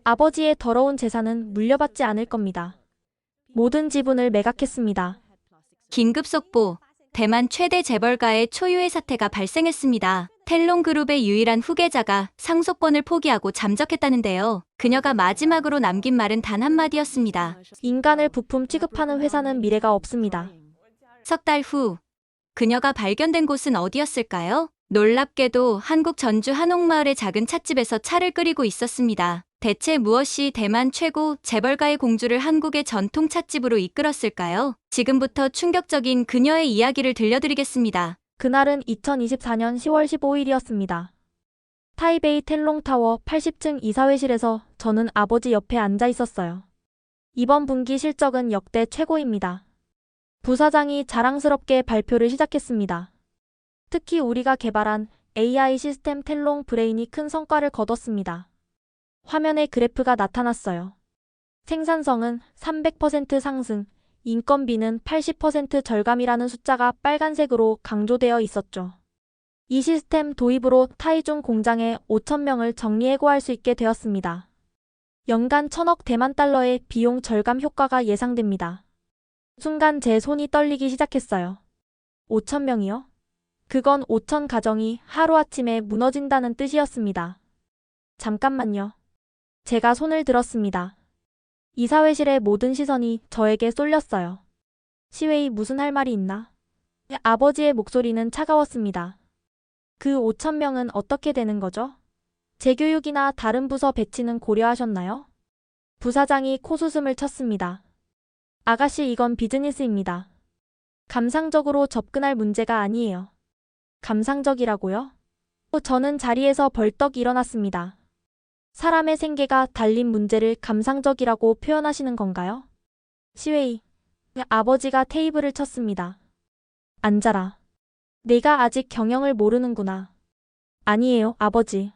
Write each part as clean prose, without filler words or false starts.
아버지의 더러운 재산은 물려받지 않을 겁니다. 모든 지분을 매각했습니다. 긴급 속보. 대만 최대 재벌가의 초유의 사태가 발생했습니다. 텔롱그룹의 유일한 후계자가 상속권을 포기하고 잠적했다는데요. 그녀가 마지막으로 남긴 말은 단 한마디였습니다. 인간을 부품 취급하는 회사는 미래가 없습니다. 석 달 후, 그녀가 발견된 곳은 어디였을까요? 놀랍게도 한국 전주 한옥마을의 작은 찻집에서 차를 끓이고 있었습니다. 대체 무엇이 대만 최고 재벌가의 공주를 한국의 전통 찻집으로 이끌었을까요? 지금부터 충격적인 그녀의 이야기를 들려드리겠습니다. 그날은 2024년 10월 15일이었습니다. 타이베이 텔롱타워 80층 이사회실에서 저는 아버지 옆에 앉아 있었어요. 이번 분기 실적은 역대 최고입니다. 부사장이 자랑스럽게 발표를 시작했습니다. 특히 우리가 개발한 AI 시스템 텔롱 브레인이 큰 성과를 거뒀습니다. 화면에 그래프가 나타났어요. 생산성은 300% 상승, 인건비는 80% 절감이라는 숫자가 빨간색으로 강조되어 있었죠. 이 시스템 도입으로 타이중 공장에 5,000명을 정리해고할 수 있게 되었습니다. 연간 1,000억 대만 달러의 비용 절감 효과가 예상됩니다. 순간 제 손이 떨리기 시작했어요. 5,000명이요? 그건 5,000 가정이 하루아침에 무너진다는 뜻이었습니다. 잠깐만요. 제가 손을 들었습니다. 이사회실의 모든 시선이 저에게 쏠렸어요. 시웨이 무슨 할 말이 있나? 아버지의 목소리는 차가웠습니다. 그 5,000명은 어떻게 되는 거죠? 재교육이나 다른 부서 배치는 고려하셨나요? 부사장이 코웃음을 쳤습니다. 아가씨, 이건 비즈니스입니다. 감상적으로 접근할 문제가 아니에요. 감상적이라고요? 저는 자리에서 벌떡 일어났습니다. 사람의 생계가 달린 문제를 감상적이라고 표현하시는 건가요? 시웨이. 아버지가 테이블을 쳤습니다. 앉아라. 내가 아직 경영을 모르는구나. 아니에요, 아버지.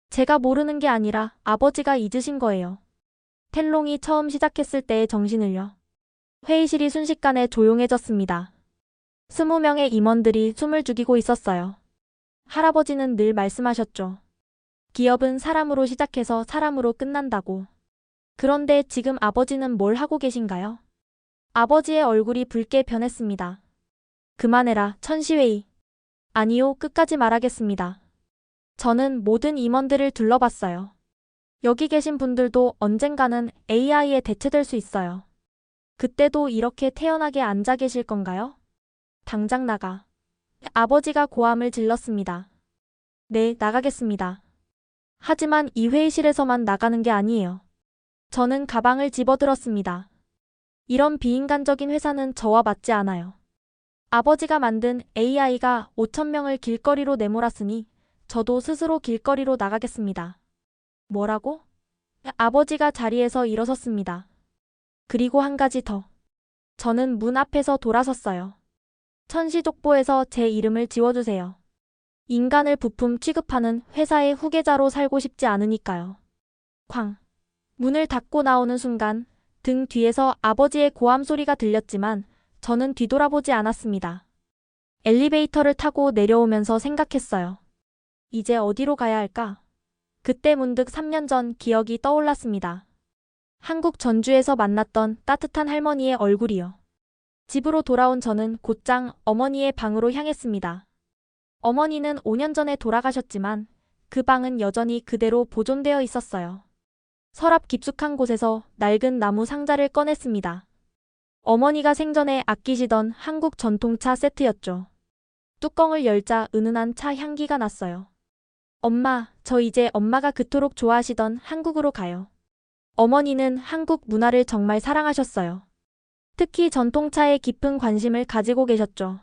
제가 모르는 게 아니라 아버지가 잊으신 거예요. 텔롱이 처음 시작했을 때의 정신을요. 회의실이 순식간에 조용해졌습니다. 20명의 임원들이 숨을 죽이고 있었어요. 할아버지는 늘 말씀하셨죠. 기업은 사람으로 시작해서 사람으로 끝난다고. 그런데 지금 아버지는 뭘 하고 계신가요? 아버지의 얼굴이 붉게 변했습니다. 그만해라, 천시웨이. 아니요, 끝까지 말하겠습니다. 저는 모든 임원들을 둘러봤어요. 여기 계신 분들도 언젠가는 AI에 대체될 수 있어요. 그때도 이렇게 태연하게 앉아 계실 건가요? 당장 나가. 아버지가 고함을 질렀습니다. 네, 나가겠습니다. 하지만 이 회의실에서만 나가는 게 아니에요. 저는 가방을 집어들었습니다. 이런 비인간적인 회사는 저와 맞지 않아요. 아버지가 만든 AI가 5,000명을 길거리로 내몰았으니 저도 스스로 길거리로 나가겠습니다. 뭐라고? 아버지가 자리에서 일어섰습니다. 그리고 한 가지 더. 저는 문 앞에서 돌아섰어요. 천시족보에서 제 이름을 지워주세요. 인간을 부품 취급하는 회사의 후계자로 살고 싶지 않으니까요. 쾅. 문을 닫고 나오는 순간 등 뒤에서 아버지의 고함 소리가 들렸지만 저는 뒤돌아보지 않았습니다. 엘리베이터를 타고 내려오면서 생각했어요. 이제 어디로 가야 할까? 그때 문득 3년 전 기억이 떠올랐습니다. 한국 전주에서 만났던 따뜻한 할머니의 얼굴이요. 집으로 돌아온 저는 곧장 어머니의 방으로 향했습니다. 어머니는 5년 전에 돌아가셨지만 그 방은 여전히 그대로 보존되어 있었어요. 서랍 깊숙한 곳에서 낡은 나무 상자를 꺼냈습니다. 어머니가 생전에 아끼시던 한국 전통차 세트였죠. 뚜껑을 열자 은은한 차 향기가 났어요. 엄마, 저 이제 엄마가 그토록 좋아하시던 한국으로 가요. 어머니는 한국 문화를 정말 사랑하셨어요. 특히 전통차에 깊은 관심을 가지고 계셨죠.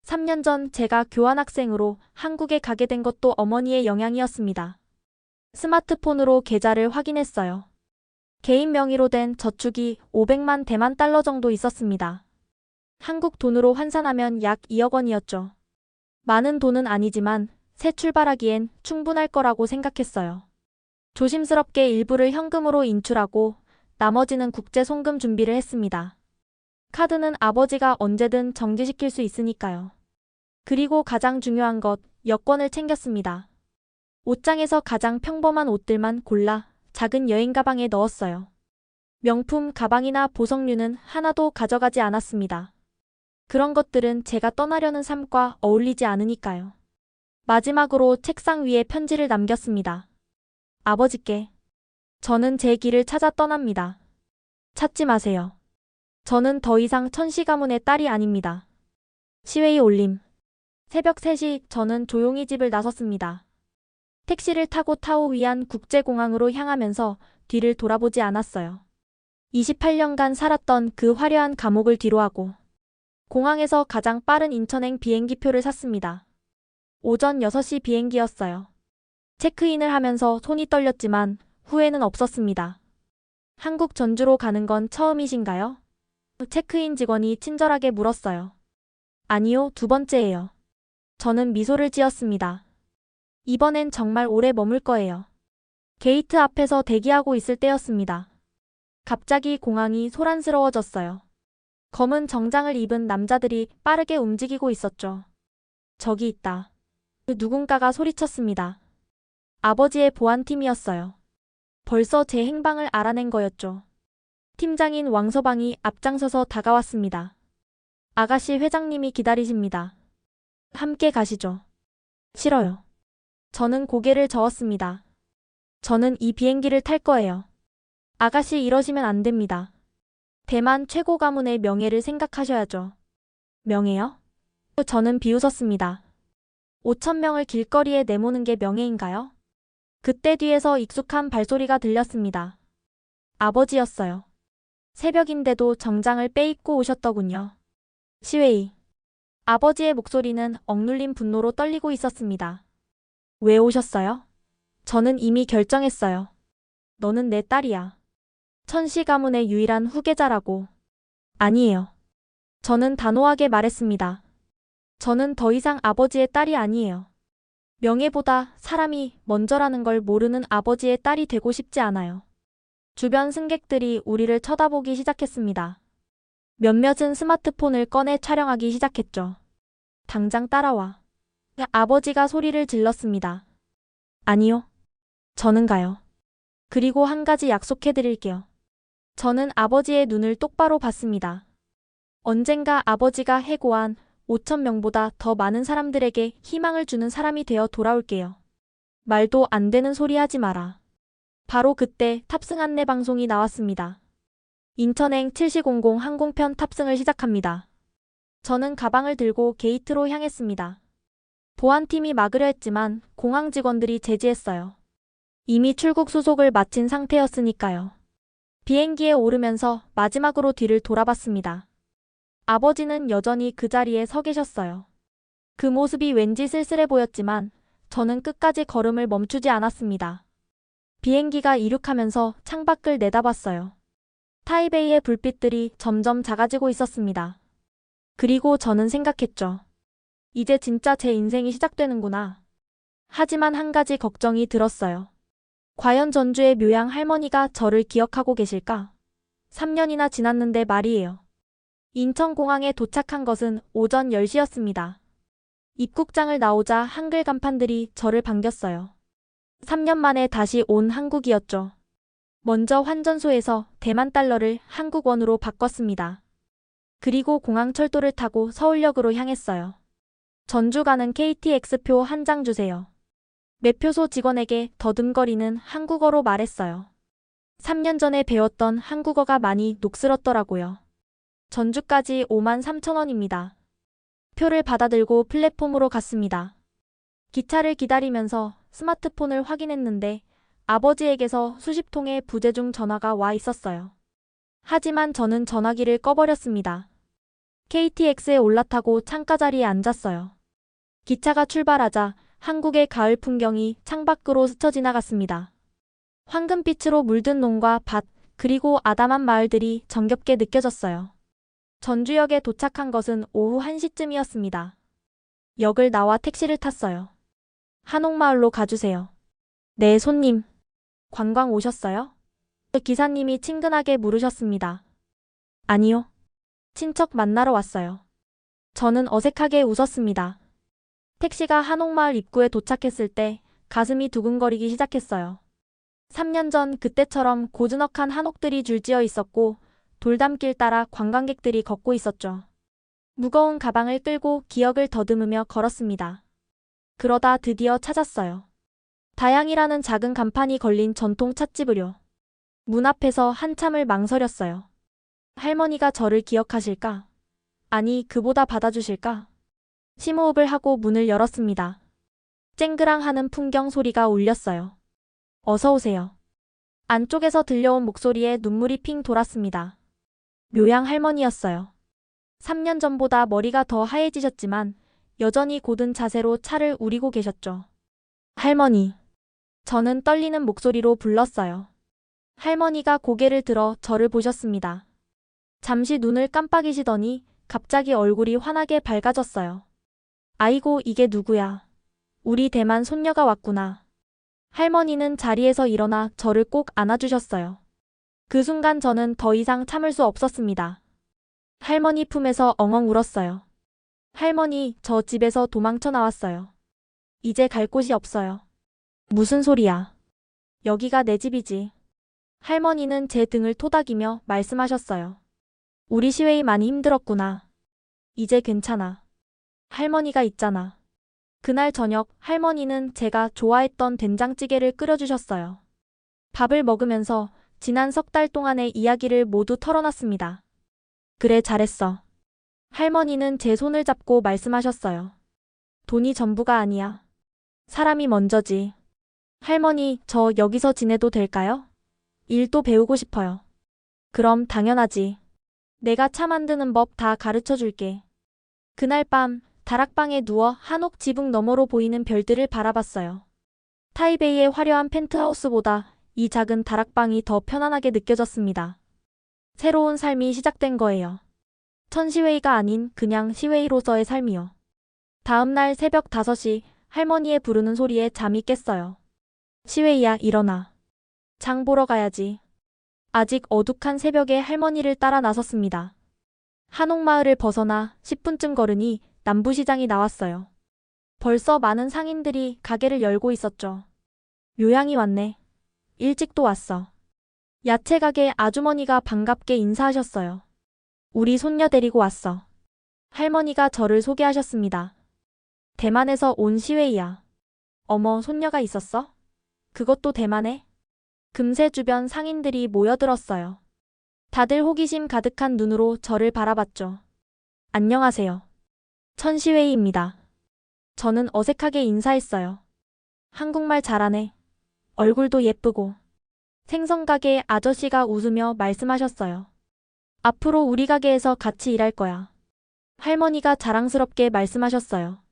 3년 전 제가 교환학생으로 한국에 가게 된 것도 어머니의 영향이었습니다. 스마트폰으로 계좌를 확인했어요. 개인 명의로 된 저축이 500만 대만 달러 정도 있었습니다. 한국 돈으로 환산하면 약 2억 원이었죠. 많은 돈은 아니지만 새 출발하기엔 충분할 거라고 생각했어요. 조심스럽게 일부를 현금으로 인출하고 나머지는 국제 송금 준비를 했습니다. 카드는 아버지가 언제든 정지시킬 수 있으니까요. 그리고 가장 중요한 것, 여권을 챙겼습니다. 옷장에서 가장 평범한 옷들만 골라 작은 여행 가방에 넣었어요. 명품 가방이나 보석류는 하나도 가져가지 않았습니다. 그런 것들은 제가 떠나려는 삶과 어울리지 않으니까요. 마지막으로 책상 위에 편지를 남겼습니다. 아버지께. 저는 제 길을 찾아 떠납니다. 찾지 마세요. 저는 더 이상 천씨 가문의 딸이 아닙니다. 시웨이 올림. 새벽 3시 저는 조용히 집을 나섰습니다. 택시를 타고 타오위안 국제공항으로 향하면서 뒤를 돌아보지 않았어요. 28년간 살았던 그 화려한 감옥을 뒤로하고 공항에서 가장 빠른 인천행 비행기표를 샀습니다. 오전 6시 비행기였어요. 체크인을 하면서 손이 떨렸지만 후회는 없었습니다. 한국 전주로 가는 건 처음이신가요? 체크인 직원이 친절하게 물었어요. 아니요, 두 번째예요. 저는 미소를 지었습니다. 이번엔 정말 오래 머물 거예요. 게이트 앞에서 대기하고 있을 때였습니다. 갑자기 공항이 소란스러워졌어요. 검은 정장을 입은 남자들이 빠르게 움직이고 있었죠. 저기 있다. 누군가가 소리쳤습니다. 아버지의 보안팀이었어요. 벌써 제 행방을 알아낸 거였죠. 팀장인 왕서방이 앞장서서 다가왔습니다. 아가씨 회장님이 기다리십니다. 함께 가시죠. 싫어요. 저는 고개를 저었습니다. 저는 이 비행기를 탈 거예요. 아가씨 이러시면 안 됩니다. 대만 최고 가문의 명예를 생각하셔야죠. 명예요? 저는 비웃었습니다. 5,000명을 길거리에 내모는 게 명예인가요? 그때 뒤에서 익숙한 발소리가 들렸습니다. 아버지였어요. 새벽인데도 정장을 빼입고 오셨더군요. 시웨이. 아버지의 목소리는 억눌린 분노로 떨리고 있었습니다. 왜 오셨어요? 저는 이미 결정했어요. 너는 내 딸이야. 천씨 가문의 유일한 후계자라고. 아니에요. 저는 단호하게 말했습니다. 저는 더 이상 아버지의 딸이 아니에요. 명예보다 사람이 먼저라는 걸 모르는 아버지의 딸이 되고 싶지 않아요. 주변 승객들이 우리를 쳐다보기 시작했습니다. 몇몇은 스마트폰을 꺼내 촬영하기 시작했죠. 당장 따라와. 아버지가 소리를 질렀습니다. 아니요. 저는 가요. 그리고 한 가지 약속해드릴게요. 저는 아버지의 눈을 똑바로 봤습니다. 언젠가 아버지가 해고한 5,000명보다 더 많은 사람들에게 희망을 주는 사람이 되어 돌아올게요. 말도 안 되는 소리 하지 마라. 바로 그때 탑승 안내 방송이 나왔습니다. 인천행 7000 항공편 탑승을 시작합니다. 저는 가방을 들고 게이트로 향했습니다. 보안팀이 막으려 했지만 공항 직원들이 제지했어요. 이미 출국 수속을 마친 상태였으니까요. 비행기에 오르면서 마지막으로 뒤를 돌아봤습니다. 아버지는 여전히 그 자리에 서 계셨어요. 그 모습이 왠지 쓸쓸해 보였지만 저는 끝까지 걸음을 멈추지 않았습니다. 비행기가 이륙하면서 창밖을 내다봤어요. 타이베이의 불빛들이 점점 작아지고 있었습니다. 그리고 저는 생각했죠. 이제 진짜 제 인생이 시작되는구나. 하지만 한 가지 걱정이 들었어요. 과연 전주의 묘양 할머니가 저를 기억하고 계실까? 3년이나 지났는데 말이에요. 인천공항에 도착한 것은 오전 10시였습니다. 입국장을 나오자 한글 간판들이 저를 반겼어요. 3년 만에 다시 온 한국이었죠. 먼저 환전소에서 대만 달러를 한국 원으로 바꿨습니다. 그리고 공항 철도를 타고 서울역으로 향했어요. 전주 가는 KTX표 한 장 주세요. 매표소 직원에게 더듬거리는 한국어로 말했어요. 3년 전에 배웠던 한국어가 많이 녹슬었더라고요. 전주까지 53,000원입니다. 표를 받아들고 플랫폼으로 갔습니다. 기차를 기다리면서 스마트폰을 확인했는데 아버지에게서 수십 통의 부재중 전화가 와 있었어요. 하지만 저는 전화기를 꺼버렸습니다. KTX에 올라타고 창가 자리에 앉았어요. 기차가 출발하자 한국의 가을 풍경이 창밖으로 스쳐 지나갔습니다. 황금빛으로 물든 농과 밭, 그리고 아담한 마을들이 정겹게 느껴졌어요. 전주역에 도착한 것은 오후 1시쯤이었습니다. 역을 나와 택시를 탔어요. 한옥마을로 가주세요. 네, 손님. 관광 오셨어요? 기사님이 친근하게 물으셨습니다. 아니요. 친척 만나러 왔어요. 저는 어색하게 웃었습니다. 택시가 한옥마을 입구에 도착했을 때 가슴이 두근거리기 시작했어요. 3년 전 그때처럼 고즈넉한 한옥들이 줄지어 있었고 돌담길 따라 관광객들이 걷고 있었죠. 무거운 가방을 끌고 기억을 더듬으며 걸었습니다. 그러다 드디어 찾았어요. 다양이라는 작은 간판이 걸린 전통 찻집을요. 문 앞에서 한참을 망설였어요. 할머니가 저를 기억하실까? 아니, 그보다 받아주실까? 심호흡을 하고 문을 열었습니다. 쨍그랑하는 풍경 소리가 울렸어요. 어서 오세요. 안쪽에서 들려온 목소리에 눈물이 핑 돌았습니다. 묘양 할머니였어요. 3년 전보다 머리가 더 하얘지셨지만 여전히 고든 자세로 차를 우리고 계셨죠. 할머니. 저는 떨리는 목소리로 불렀어요. 할머니가 고개를 들어 저를 보셨습니다. 잠시 눈을 깜빡이시더니 갑자기 얼굴이 환하게 밝아졌어요. 아이고, 이게 누구야? 우리 대만 손녀가 왔구나. 할머니는 자리에서 일어나 저를 꼭 안아주셨어요. 그 순간 저는 더 이상 참을 수 없었습니다. 할머니 품에서 엉엉 울었어요. 할머니, 저 집에서 도망쳐 나왔어요. 이제 갈 곳이 없어요. 무슨 소리야? 여기가 내 집이지. 할머니는 제 등을 토닥이며 말씀하셨어요. 우리 시웨이 많이 힘들었구나. 이제 괜찮아. 할머니가 있잖아. 그날 저녁 할머니는 제가 좋아했던 된장찌개를 끓여주셨어요. 밥을 먹으면서 지난 석 달 동안의 이야기를 모두 털어놨습니다. 그래, 잘했어. 할머니는 제 손을 잡고 말씀하셨어요. 돈이 전부가 아니야. 사람이 먼저지. 할머니, 저 여기서 지내도 될까요? 일도 배우고 싶어요. 그럼 당연하지. 내가 차 만드는 법 다 가르쳐 줄게. 그날 밤 다락방에 누워 한옥 지붕 너머로 보이는 별들을 바라봤어요. 타이베이의 화려한 펜트하우스보다 이 작은 다락방이 더 편안하게 느껴졌습니다. 새로운 삶이 시작된 거예요. 천시웨이가 아닌 그냥 시웨이로서의 삶이요. 다음 날 새벽 5시 할머니의 부르는 소리에 잠이 깼어요. 시웨이야, 일어나. 장 보러 가야지. 아직 어둑한 새벽에 할머니를 따라 나섰습니다. 한옥마을을 벗어나 10분쯤 걸으니 남부시장이 나왔어요. 벌써 많은 상인들이 가게를 열고 있었죠. 묘양이 왔네. 일찍도 왔어. 야채 가게 아주머니가 반갑게 인사하셨어요. 우리 손녀 데리고 왔어. 할머니가 저를 소개하셨습니다. 대만에서 온 시웨이야. 어머, 손녀가 있었어? 그것도 대만에? 금세 주변 상인들이 모여들었어요. 다들 호기심 가득한 눈으로 저를 바라봤죠. 안녕하세요. 천시웨이입니다. 저는 어색하게 인사했어요. 한국말 잘하네. 얼굴도 예쁘고. 생선가게 아저씨가 웃으며 말씀하셨어요. 앞으로 우리 가게에서 같이 일할 거야. 할머니가 자랑스럽게 말씀하셨어요.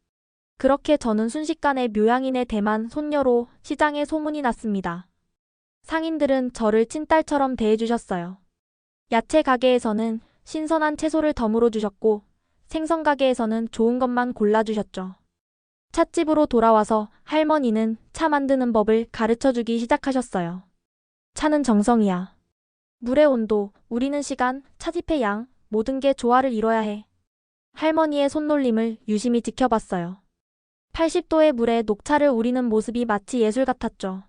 그렇게 저는 순식간에 묘양인의 대만 손녀로 시장에 소문이 났습니다. 상인들은 저를 친딸처럼 대해주셨어요. 야채 가게에서는 신선한 채소를 덤으로 주셨고 생선 가게에서는 좋은 것만 골라주셨죠. 찻집으로 돌아와서 할머니는 차 만드는 법을 가르쳐주기 시작하셨어요. 차는 정성이야. 물의 온도, 우리는 시간, 차집의 양, 모든 게 조화를 이뤄야 해. 할머니의 손놀림을 유심히 지켜봤어요. 80도의 물에 녹차를 우리는 모습이 마치 예술 같았죠.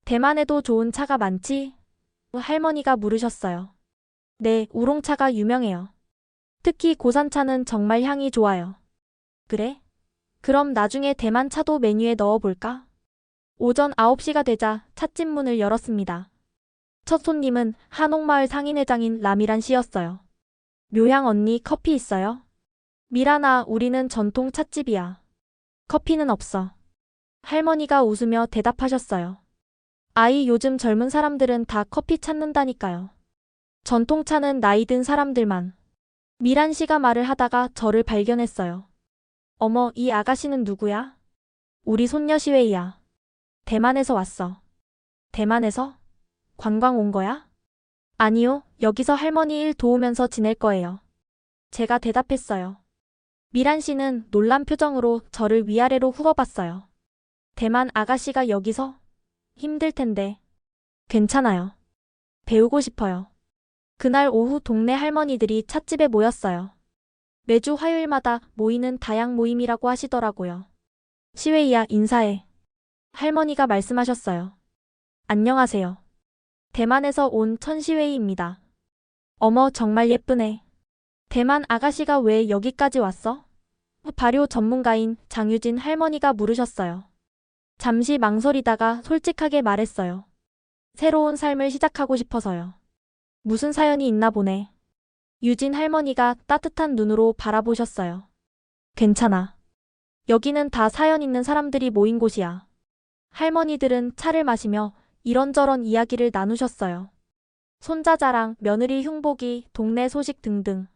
대만에도 좋은 차가 많지? 할머니가 물으셨어요. 네, 우롱차가 유명해요. 특히 고산차는 정말 향이 좋아요. 그래? 그럼 나중에 대만 차도 메뉴에 넣어볼까? 오전 9시가 되자 찻집 문을 열었습니다. 첫 손님은 한옥마을 상인회장인 라미란 씨였어요. 묘양 언니, 커피 있어요? 미라나, 우리는 전통 찻집이야. 커피는 없어. 할머니가 웃으며 대답하셨어요. 아이, 요즘 젊은 사람들은 다 커피 찾는다니까요. 전통차는 나이 든 사람들만. 미란 씨가 말을 하다가 저를 발견했어요. 어머, 이 아가씨는 누구야? 우리 손녀 시웨이야. 대만에서 왔어. 대만에서? 관광 온 거야? 아니요, 여기서 할머니 일 도우면서 지낼 거예요. 제가 대답했어요. 미란 씨는 놀란 표정으로 저를 위아래로 훑어봤어요. 대만 아가씨가 여기서? 힘들 텐데. 괜찮아요. 배우고 싶어요. 그날 오후 동네 할머니들이 찻집에 모였어요. 매주 화요일마다 모이는 다양 모임이라고 하시더라고요. 시웨이야, 인사해. 할머니가 말씀하셨어요. 안녕하세요. 대만에서 온 천시웨이입니다. 어머, 정말 예쁘네. 대만 아가씨가 왜 여기까지 왔어? 발효 전문가인 장유진 할머니가 물으셨어요. 잠시 망설이다가 솔직하게 말했어요. 새로운 삶을 시작하고 싶어서요. 무슨 사연이 있나 보네. 유진 할머니가 따뜻한 눈으로 바라보셨어요. 괜찮아. 여기는 다 사연 있는 사람들이 모인 곳이야. 할머니들은 차를 마시며 이런저런 이야기를 나누셨어요. 손자 자랑, 며느리 흉보기, 동네 소식 등등.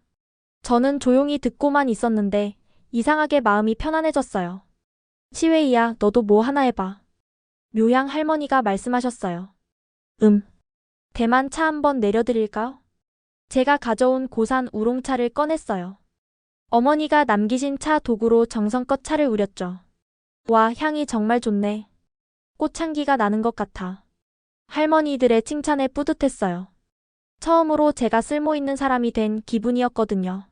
저는 조용히 듣고만 있었는데 이상하게 마음이 편안해졌어요. 시웨이야, 너도 뭐 하나 해봐. 묘양 할머니가 말씀하셨어요. 대만 차 한번 내려드릴까요? 제가 가져온 고산 우롱차를 꺼냈어요. 어머니가 남기신 차 도구로 정성껏 차를 우렸죠. 와, 향이 정말 좋네. 꽃향기가 나는 것 같아. 할머니들의 칭찬에 뿌듯했어요. 처음으로 제가 쓸모있는 사람이 된 기분이었거든요.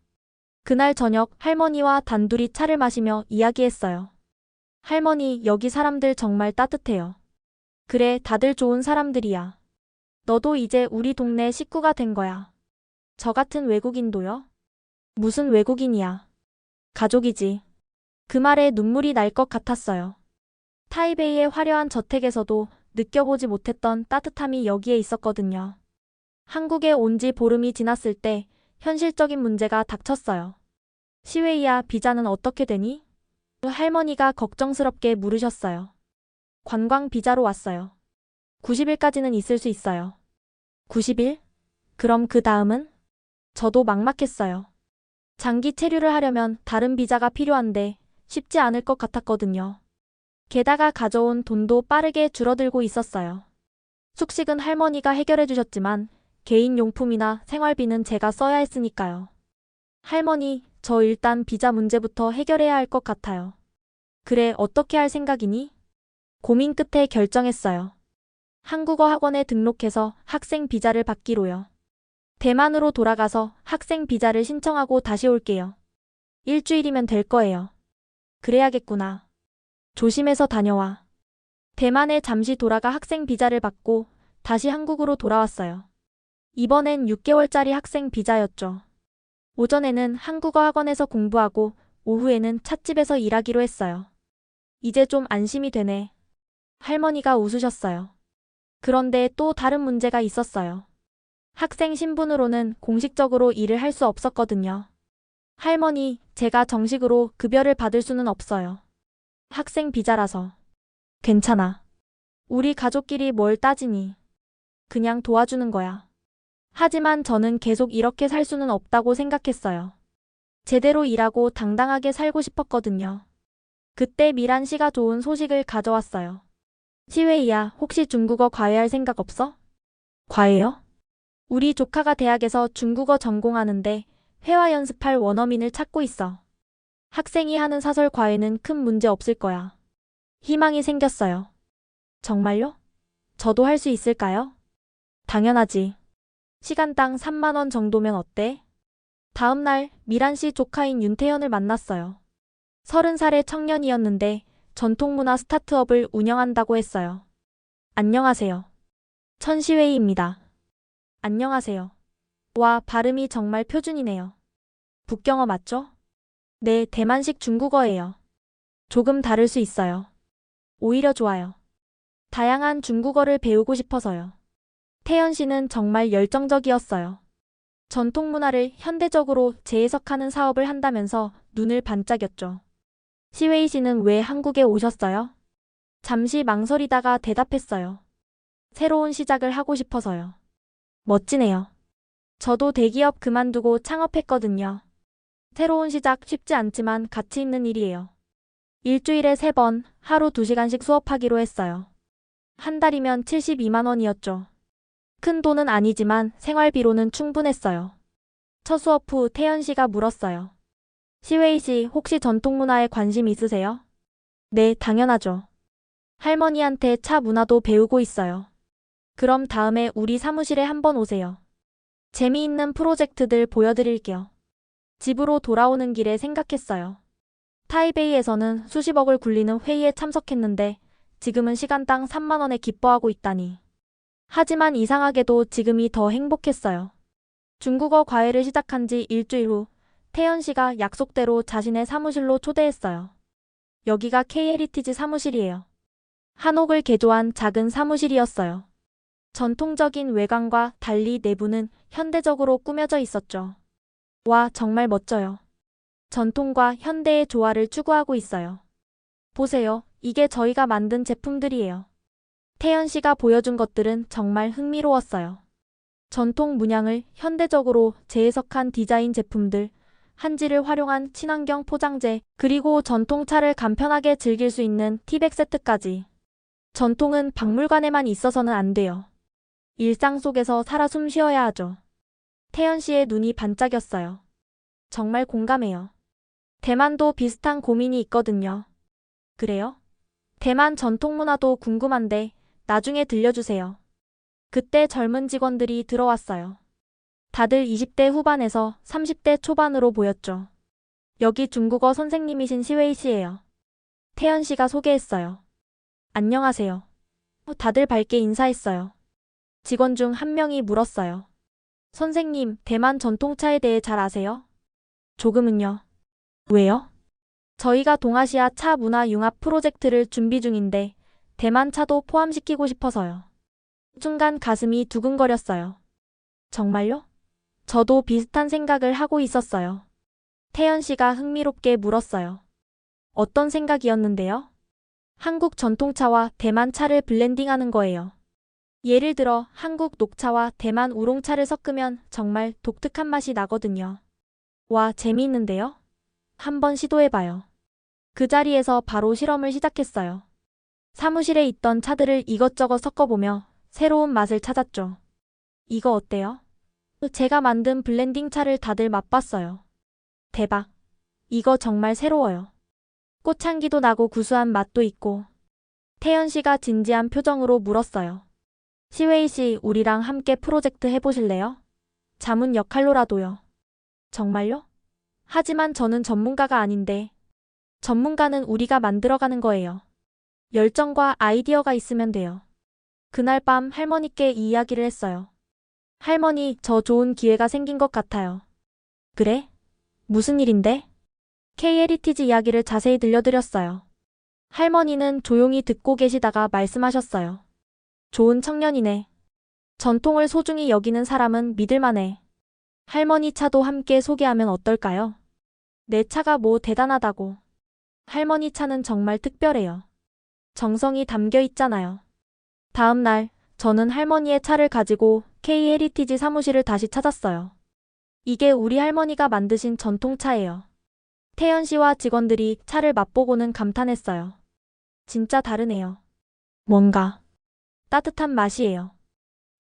그날 저녁 할머니와 단둘이 차를 마시며 이야기했어요. 할머니, 여기 사람들 정말 따뜻해요. 그래, 다들 좋은 사람들이야. 너도 이제 우리 동네 식구가 된 거야. 저 같은 외국인도요? 무슨 외국인이야. 가족이지. 그 말에 눈물이 날 것 같았어요. 타이베이의 화려한 저택에서도 느껴보지 못했던 따뜻함이 여기에 있었거든요. 한국에 온 지 보름이 지났을 때 현실적인 문제가 닥쳤어요. 시웨이야, 비자는 어떻게 되니? 할머니가 걱정스럽게 물으셨어요. 관광 비자로 왔어요. 90일까지는 있을 수 있어요. 90일? 그럼 그 다음은? 저도 막막했어요. 장기 체류를 하려면 다른 비자가 필요한데 쉽지 않을 것 같았거든요. 게다가 가져온 돈도 빠르게 줄어들고 있었어요. 숙식은 할머니가 해결해 주셨지만 개인 용품이나 생활비는 제가 써야 했으니까요. 할머니, 저 일단 비자 문제부터 해결해야 할 것 같아요. 그래, 어떻게 할 생각이니? 고민 끝에 결정했어요. 한국어 학원에 등록해서 학생 비자를 받기로요. 대만으로 돌아가서 학생 비자를 신청하고 다시 올게요. 일주일이면 될 거예요. 그래야겠구나. 조심해서 다녀와. 대만에 잠시 돌아가 학생 비자를 받고 다시 한국으로 돌아왔어요. 이번엔 6개월짜리 학생 비자였죠. 오전에는 한국어 학원에서 공부하고 오후에는 찻집에서 일하기로 했어요. 이제 좀 안심이 되네. 할머니가 웃으셨어요. 그런데 또 다른 문제가 있었어요. 학생 신분으로는 공식적으로 일을 할 수 없었거든요. 할머니, 제가 정식으로 급여를 받을 수는 없어요. 학생 비자라서. 괜찮아. 우리 가족끼리 뭘 따지니. 그냥 도와주는 거야. 하지만 저는 계속 이렇게 살 수는 없다고 생각했어요. 제대로 일하고 당당하게 살고 싶었거든요. 그때 미란 씨가 좋은 소식을 가져왔어요. 시웨이야, 혹시 중국어 과외할 생각 없어? 과외요? 우리 조카가 대학에서 중국어 전공하는데 회화 연습할 원어민을 찾고 있어. 학생이 하는 사설 과외는 큰 문제 없을 거야. 희망이 생겼어요. 정말요? 저도 할 수 있을까요? 당연하지. 시간당 3만 원 정도면 어때? 다음 날 미란 씨 조카인 윤태현을 만났어요. 30살의 청년이었는데 전통문화 스타트업을 운영한다고 했어요. 안녕하세요. 천시웨이입니다. 안녕하세요. 와, 발음이 정말 표준이네요. 북경어 맞죠? 네, 대만식 중국어예요. 조금 다를 수 있어요. 오히려 좋아요. 다양한 중국어를 배우고 싶어서요. 태연 씨는 정말 열정적이었어요. 전통 문화를 현대적으로 재해석하는 사업을 한다면서 눈을 반짝였죠. 시웨이 씨는 왜 한국에 오셨어요? 잠시 망설이다가 대답했어요. 새로운 시작을 하고 싶어서요. 멋지네요. 저도 대기업 그만두고 창업했거든요. 새로운 시작 쉽지 않지만 가치 있는 일이에요. 일주일에 3번, 하루 2시간씩 수업하기로 했어요. 한 달이면 72만 원이었죠. 큰 돈은 아니지만 생활비로는 충분했어요. 첫 수업 후 태연 씨가 물었어요. 시웨이 씨, 혹시 전통문화에 관심 있으세요? 네, 당연하죠. 할머니한테 차 문화도 배우고 있어요. 그럼 다음에 우리 사무실에 한번 오세요. 재미있는 프로젝트들 보여드릴게요. 집으로 돌아오는 길에 생각했어요. 타이베이에서는 수십억을 굴리는 회의에 참석했는데 지금은 시간당 3만 원에 기뻐하고 있다니. 하지만 이상하게도 지금이 더 행복했어요. 중국어 과외를 시작한 지 일주일 후 태연 씨가 약속대로 자신의 사무실로 초대했어요. 여기가 K-헤리티지 사무실이에요. 한옥을 개조한 작은 사무실이었어요. 전통적인 외관과 달리 내부는 현대적으로 꾸며져 있었죠. 와, 정말 멋져요. 전통과 현대의 조화를 추구하고 있어요. 보세요. 이게 저희가 만든 제품들이에요. 태연 씨가 보여준 것들은 정말 흥미로웠어요. 전통 문양을 현대적으로 재해석한 디자인 제품들, 한지를 활용한 친환경 포장재, 그리고 전통차를 간편하게 즐길 수 있는 티백 세트까지. 전통은 박물관에만 있어서는 안 돼요. 일상 속에서 살아 숨 쉬어야 하죠. 태연 씨의 눈이 반짝였어요. 정말 공감해요. 대만도 비슷한 고민이 있거든요. 그래요? 대만 전통 문화도 궁금한데 나중에 들려주세요. 그때 젊은 직원들이 들어왔어요. 다들 20대 후반에서 30대 초반으로 보였죠. 여기 중국어 선생님이신 시웨이 씨예요. 태연 씨가 소개했어요. 안녕하세요. 다들 밝게 인사했어요. 직원 중 한 명이 물었어요. 선생님, 대만 전통차에 대해 잘 아세요? 조금은요. 왜요? 저희가 동아시아 차 문화 융합 프로젝트를 준비 중인데 대만 차도 포함시키고 싶어서요. 순간 가슴이 두근거렸어요. 정말요? 저도 비슷한 생각을 하고 있었어요. 태연 씨가 흥미롭게 물었어요. 어떤 생각이었는데요? 한국 전통차와 대만 차를 블렌딩하는 거예요. 예를 들어 한국 녹차와 대만 우롱차를 섞으면 정말 독특한 맛이 나거든요. 와, 재미있는데요? 한번 시도해봐요. 그 자리에서 바로 실험을 시작했어요. 사무실에 있던 차들을 이것저것 섞어보며 새로운 맛을 찾았죠. 이거 어때요? 제가 만든 블렌딩 차를 다들 맛봤어요. 대박. 이거 정말 새로워요. 꽃향기도 나고 구수한 맛도 있고. 태연 씨가 진지한 표정으로 물었어요. 시웨이 씨, 우리랑 함께 프로젝트 해보실래요? 자문 역할로라도요. 정말요? 하지만 저는 전문가가 아닌데. 전문가는 우리가 만들어가는 거예요. 열정과 아이디어가 있으면 돼요. 그날 밤 할머니께 이 이야기를 했어요. 할머니, 저 좋은 기회가 생긴 것 같아요. 그래? 무슨 일인데? K-헤리티지 이야기를 자세히 들려드렸어요. 할머니는 조용히 듣고 계시다가 말씀하셨어요. 좋은 청년이네. 전통을 소중히 여기는 사람은 믿을만해. 할머니 차도 함께 소개하면 어떨까요? 내 차가 뭐 대단하다고. 할머니 차는 정말 특별해요. 정성이 담겨 있잖아요. 다음 날, 저는 할머니의 차를 가지고 K-헤리티지 사무실을 다시 찾았어요. 이게 우리 할머니가 만드신 전통차예요. 태연 씨와 직원들이 차를 맛보고는 감탄했어요. 진짜 다르네요. 뭔가 따뜻한 맛이에요.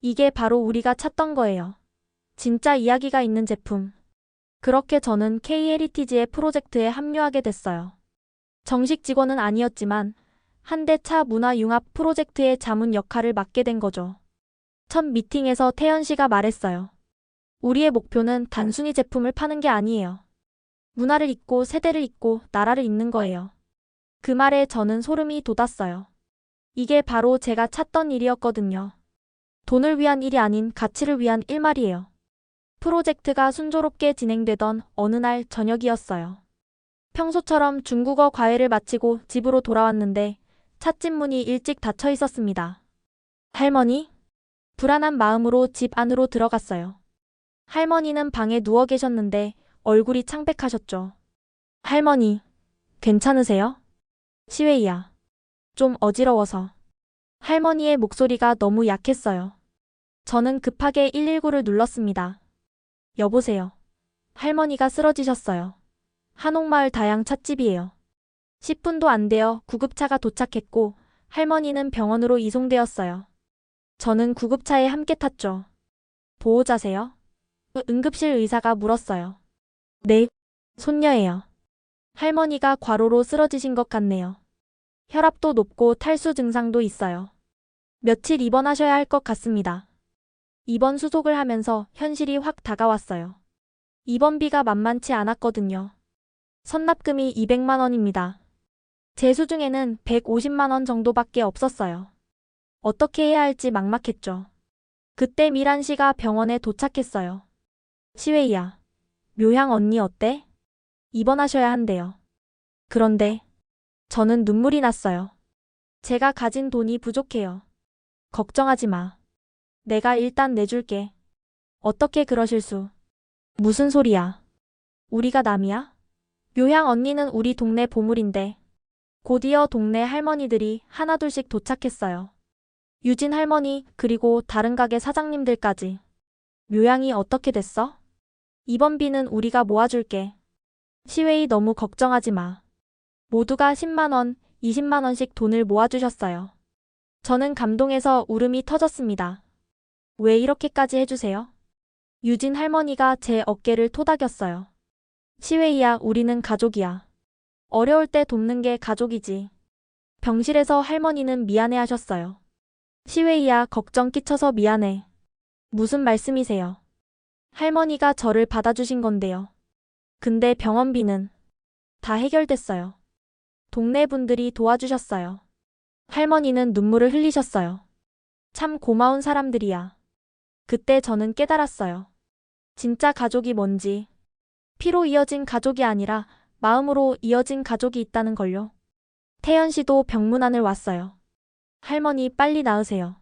이게 바로 우리가 찾던 거예요. 진짜 이야기가 있는 제품. 그렇게 저는 K-헤리티지의 프로젝트에 합류하게 됐어요. 정식 직원은 아니었지만 현대차 문화 융합 프로젝트의 자문 역할을 맡게 된 거죠. 첫 미팅에서 태연 씨가 말했어요. 우리의 목표는 단순히 제품을 파는 게 아니에요. 문화를 잇고 세대를 잇고 나라를 잇는 거예요. 그 말에 저는 소름이 돋았어요. 이게 바로 제가 찾던 일이었거든요. 돈을 위한 일이 아닌 가치를 위한 일 말이에요. 프로젝트가 순조롭게 진행되던 어느 날 저녁이었어요. 평소처럼 중국어 과외를 마치고 집으로 돌아왔는데 찻집 문이 일찍 닫혀 있었습니다. 할머니? 불안한 마음으로 집 안으로 들어갔어요. 할머니는 방에 누워 계셨는데 얼굴이 창백하셨죠. 할머니, 괜찮으세요? 시웨이야. 좀 어지러워서. 할머니의 목소리가 너무 약했어요. 저는 급하게 119를 눌렀습니다. 여보세요. 할머니가 쓰러지셨어요. 한옥마을 다양 찻집이에요. 10분도 안 되어 구급차가 도착했고 할머니는 병원으로 이송되었어요. 저는 구급차에 함께 탔죠. 보호자세요? 응급실 의사가 물었어요. 네, 손녀예요. 할머니가 과로로 쓰러지신 것 같네요. 혈압도 높고 탈수 증상도 있어요. 며칠 입원하셔야 할 것 같습니다. 입원 수속을 하면서 현실이 확 다가왔어요. 입원비가 만만치 않았거든요. 선납금이 200만 원입니다. 제 수중에는 150만 원 정도밖에 없었어요. 어떻게 해야 할지 막막했죠. 그때 미란 씨가 병원에 도착했어요. 시웨이야, 묘향 언니 어때? 입원하셔야 한대요. 그런데 저는 눈물이 났어요. 제가 가진 돈이 부족해요. 걱정하지 마. 내가 일단 내줄게. 어떻게 그러실 수? 무슨 소리야? 우리가 남이야? 묘향 언니는 우리 동네 보물인데. 곧이어 동네 할머니들이 하나둘씩 도착했어요. 유진 할머니 그리고 다른 가게 사장님들까지. 묘향이 어떻게 됐어? 입원비는 우리가 모아줄게. 시웨이 너무 걱정하지 마. 모두가 10만 원, 20만 원씩 돈을 모아주셨어요. 저는 감동해서 울음이 터졌습니다. 왜 이렇게까지 해주세요? 유진 할머니가 제 어깨를 토닥였어요. 시웨이야, 우리는 가족이야. 어려울 때 돕는 게 가족이지. 병실에서 할머니는 미안해 하셨어요. 시웨이야, 걱정 끼쳐서 미안해. 무슨 말씀이세요? 할머니가 저를 받아주신 건데요. 근데 병원비는 다 해결됐어요. 동네 분들이 도와주셨어요. 할머니는 눈물을 흘리셨어요. 참 고마운 사람들이야. 그때 저는 깨달았어요. 진짜 가족이 뭔지. 피로 이어진 가족이 아니라 마음으로 이어진 가족이 있다는 걸요. 태연 씨도 병문안을 왔어요. 할머니 빨리 나으세요.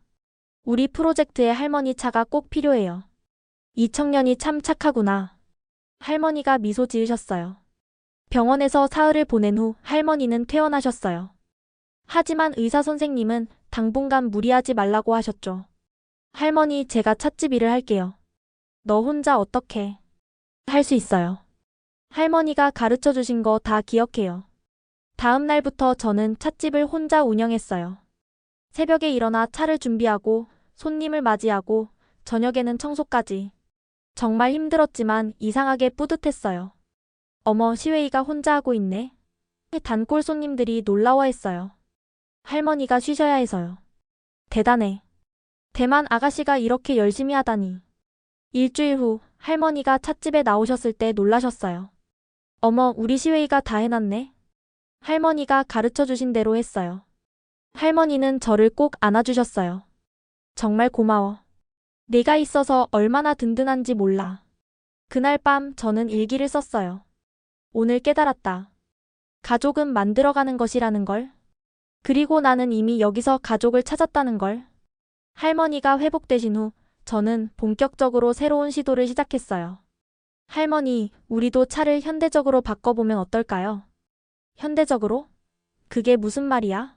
우리 프로젝트에 할머니 차가 꼭 필요해요. 이 청년이 참 착하구나. 할머니가 미소 지으셨어요. 병원에서 사흘을 보낸 후 할머니는 퇴원하셨어요. 하지만 의사 선생님은 당분간 무리하지 말라고 하셨죠. 할머니, 제가 찻집 일을 할게요. 너 혼자 어떻게 할 수 있어요? 할머니가 가르쳐 주신 거 다 기억해요. 다음 날부터 저는 찻집을 혼자 운영했어요. 새벽에 일어나 차를 준비하고 손님을 맞이하고 저녁에는 청소까지. 정말 힘들었지만 이상하게 뿌듯했어요. 어머, 시웨이가 혼자 하고 있네. 단골 손님들이 놀라워했어요. 할머니가 쉬셔야 해서요. 대단해. 대만 아가씨가 이렇게 열심히 하다니. 일주일 후 할머니가 찻집에 나오셨을 때 놀라셨어요. 어머, 우리 시웨이가 다 해놨네. 할머니가 가르쳐 주신 대로 했어요. 할머니는 저를 꼭 안아주셨어요. 정말 고마워. 네가 있어서 얼마나 든든한지 몰라. 그날 밤 저는 일기를 썼어요. 오늘 깨달았다. 가족은 만들어가는 것이라는 걸. 그리고 나는 이미 여기서 가족을 찾았다는 걸. 할머니가 회복되신 후 저는 본격적으로 새로운 시도를 시작했어요. 할머니, 우리도 차를 현대적으로 바꿔보면 어떨까요? 현대적으로? 그게 무슨 말이야?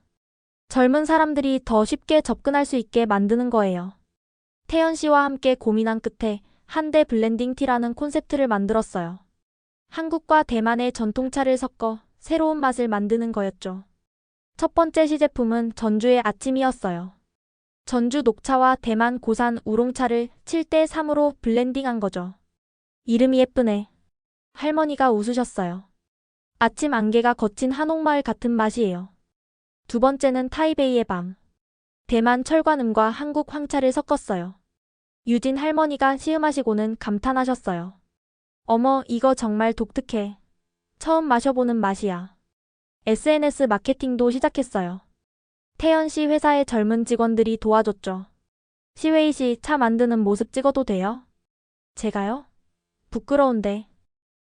젊은 사람들이 더 쉽게 접근할 수 있게 만드는 거예요. 태연 씨와 함께 고민한 끝에 한대 블렌딩 티라는 콘셉트를 만들었어요. 한국과 대만의 전통차를 섞어 새로운 맛을 만드는 거였죠. 첫 번째 시제품은 전주의 아침이었어요. 전주 녹차와 대만 고산 우롱차를 7대3으로 블렌딩한 거죠. 이름이 예쁘네. 할머니가 웃으셨어요. 아침 안개가 거친 한옥마을 같은 맛이에요. 두 번째는 타이베이의 밤. 대만 철관음과 한국 황차를 섞었어요. 유진 할머니가 시음하시고는 감탄하셨어요. 어머, 이거 정말 독특해. 처음 마셔보는 맛이야. SNS 마케팅도 시작했어요. 태연 씨 회사의 젊은 직원들이 도와줬죠. 시웨이 씨 차 만드는 모습 찍어도 돼요? 제가요? 부끄러운데.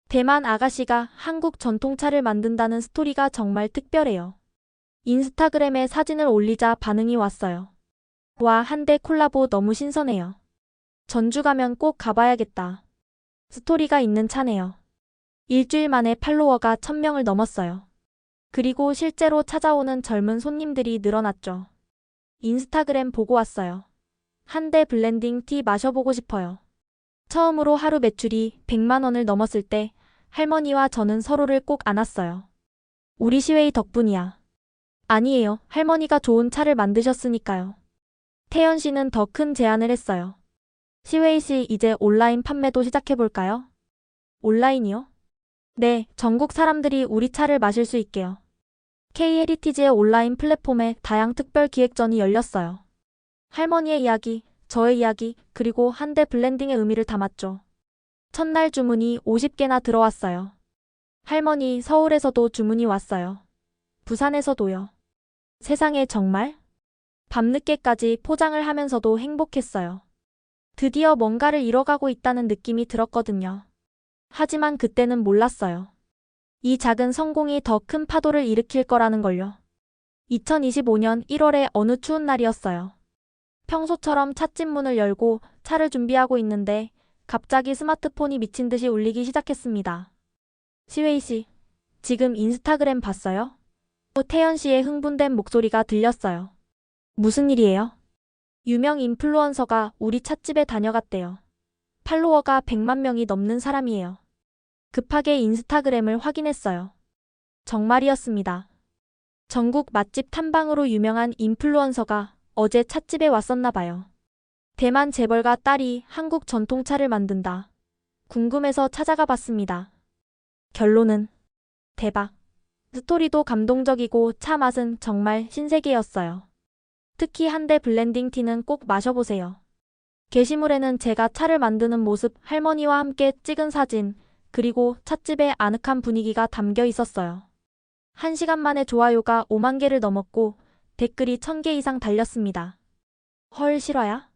대만 아가씨가 한국 전통차를 만든다는 스토리가 정말 특별해요. 인스타그램에 사진을 올리자 반응이 왔어요. 와, 한대 콜라보 너무 신선해요. 전주 가면 꼭 가봐야겠다. 스토리가 있는 차네요. 일주일 만에 팔로워가 1000명을 넘었어요. 그리고 실제로 찾아오는 젊은 손님들이 늘어났죠. 인스타그램 보고 왔어요. 한대 블렌딩 티 마셔보고 싶어요. 처음으로 하루 매출이 100만 원을 넘었을 때 할머니와 저는 서로를 꼭 안았어요. 우리 시웨이 덕분이야. 아니에요. 할머니가 좋은 차를 만드셨으니까요. 태연 씨는 더 큰 제안을 했어요. 시웨이 씨, 이제 온라인 판매도 시작해볼까요? 온라인이요? 네, 전국 사람들이 우리 차를 마실 수 있게요. K-헤리티지의 온라인 플랫폼에 다양 특별 기획전이 열렸어요. 할머니의 이야기, 저의 이야기, 그리고 한대 블렌딩의 의미를 담았죠. 첫날 주문이 50개나 들어왔어요. 할머니, 서울에서도 주문이 왔어요. 부산에서도요. 세상에, 정말? 밤늦게까지 포장을 하면서도 행복했어요. 드디어 뭔가를 이뤄가고 있다는 느낌이 들었거든요. 하지만 그때는 몰랐어요. 이 작은 성공이 더 큰 파도를 일으킬 거라는 걸요. 2025년 1월의 어느 추운 날이었어요. 평소처럼 찻집 문을 열고 차를 준비하고 있는데 갑자기 스마트폰이 미친 듯이 울리기 시작했습니다. 시웨이 씨, 지금 인스타그램 봤어요? 태연 씨의 흥분된 목소리가 들렸어요. 무슨 일이에요? 유명 인플루언서가 우리 찻집에 다녀갔대요. 팔로워가 100만 명이 넘는 사람이에요. 급하게 인스타그램을 확인했어요. 정말이었습니다. 전국 맛집 탐방으로 유명한 인플루언서가 어제 찻집에 왔었나 봐요. 대만 재벌가 딸이 한국 전통차를 만든다. 궁금해서 찾아가 봤습니다. 결론은 대박. 스토리도 감동적이고 차 맛은 정말 신세계였어요. 특히 한대 블렌딩 티는 꼭 마셔보세요. 게시물에는 제가 차를 만드는 모습, 할머니와 함께 찍은 사진, 그리고 찻집의 아늑한 분위기가 담겨 있었어요. 1시간 만에 좋아요가 5만 개를 넘었고 댓글이 1000개 이상 달렸습니다. 헐 실화야?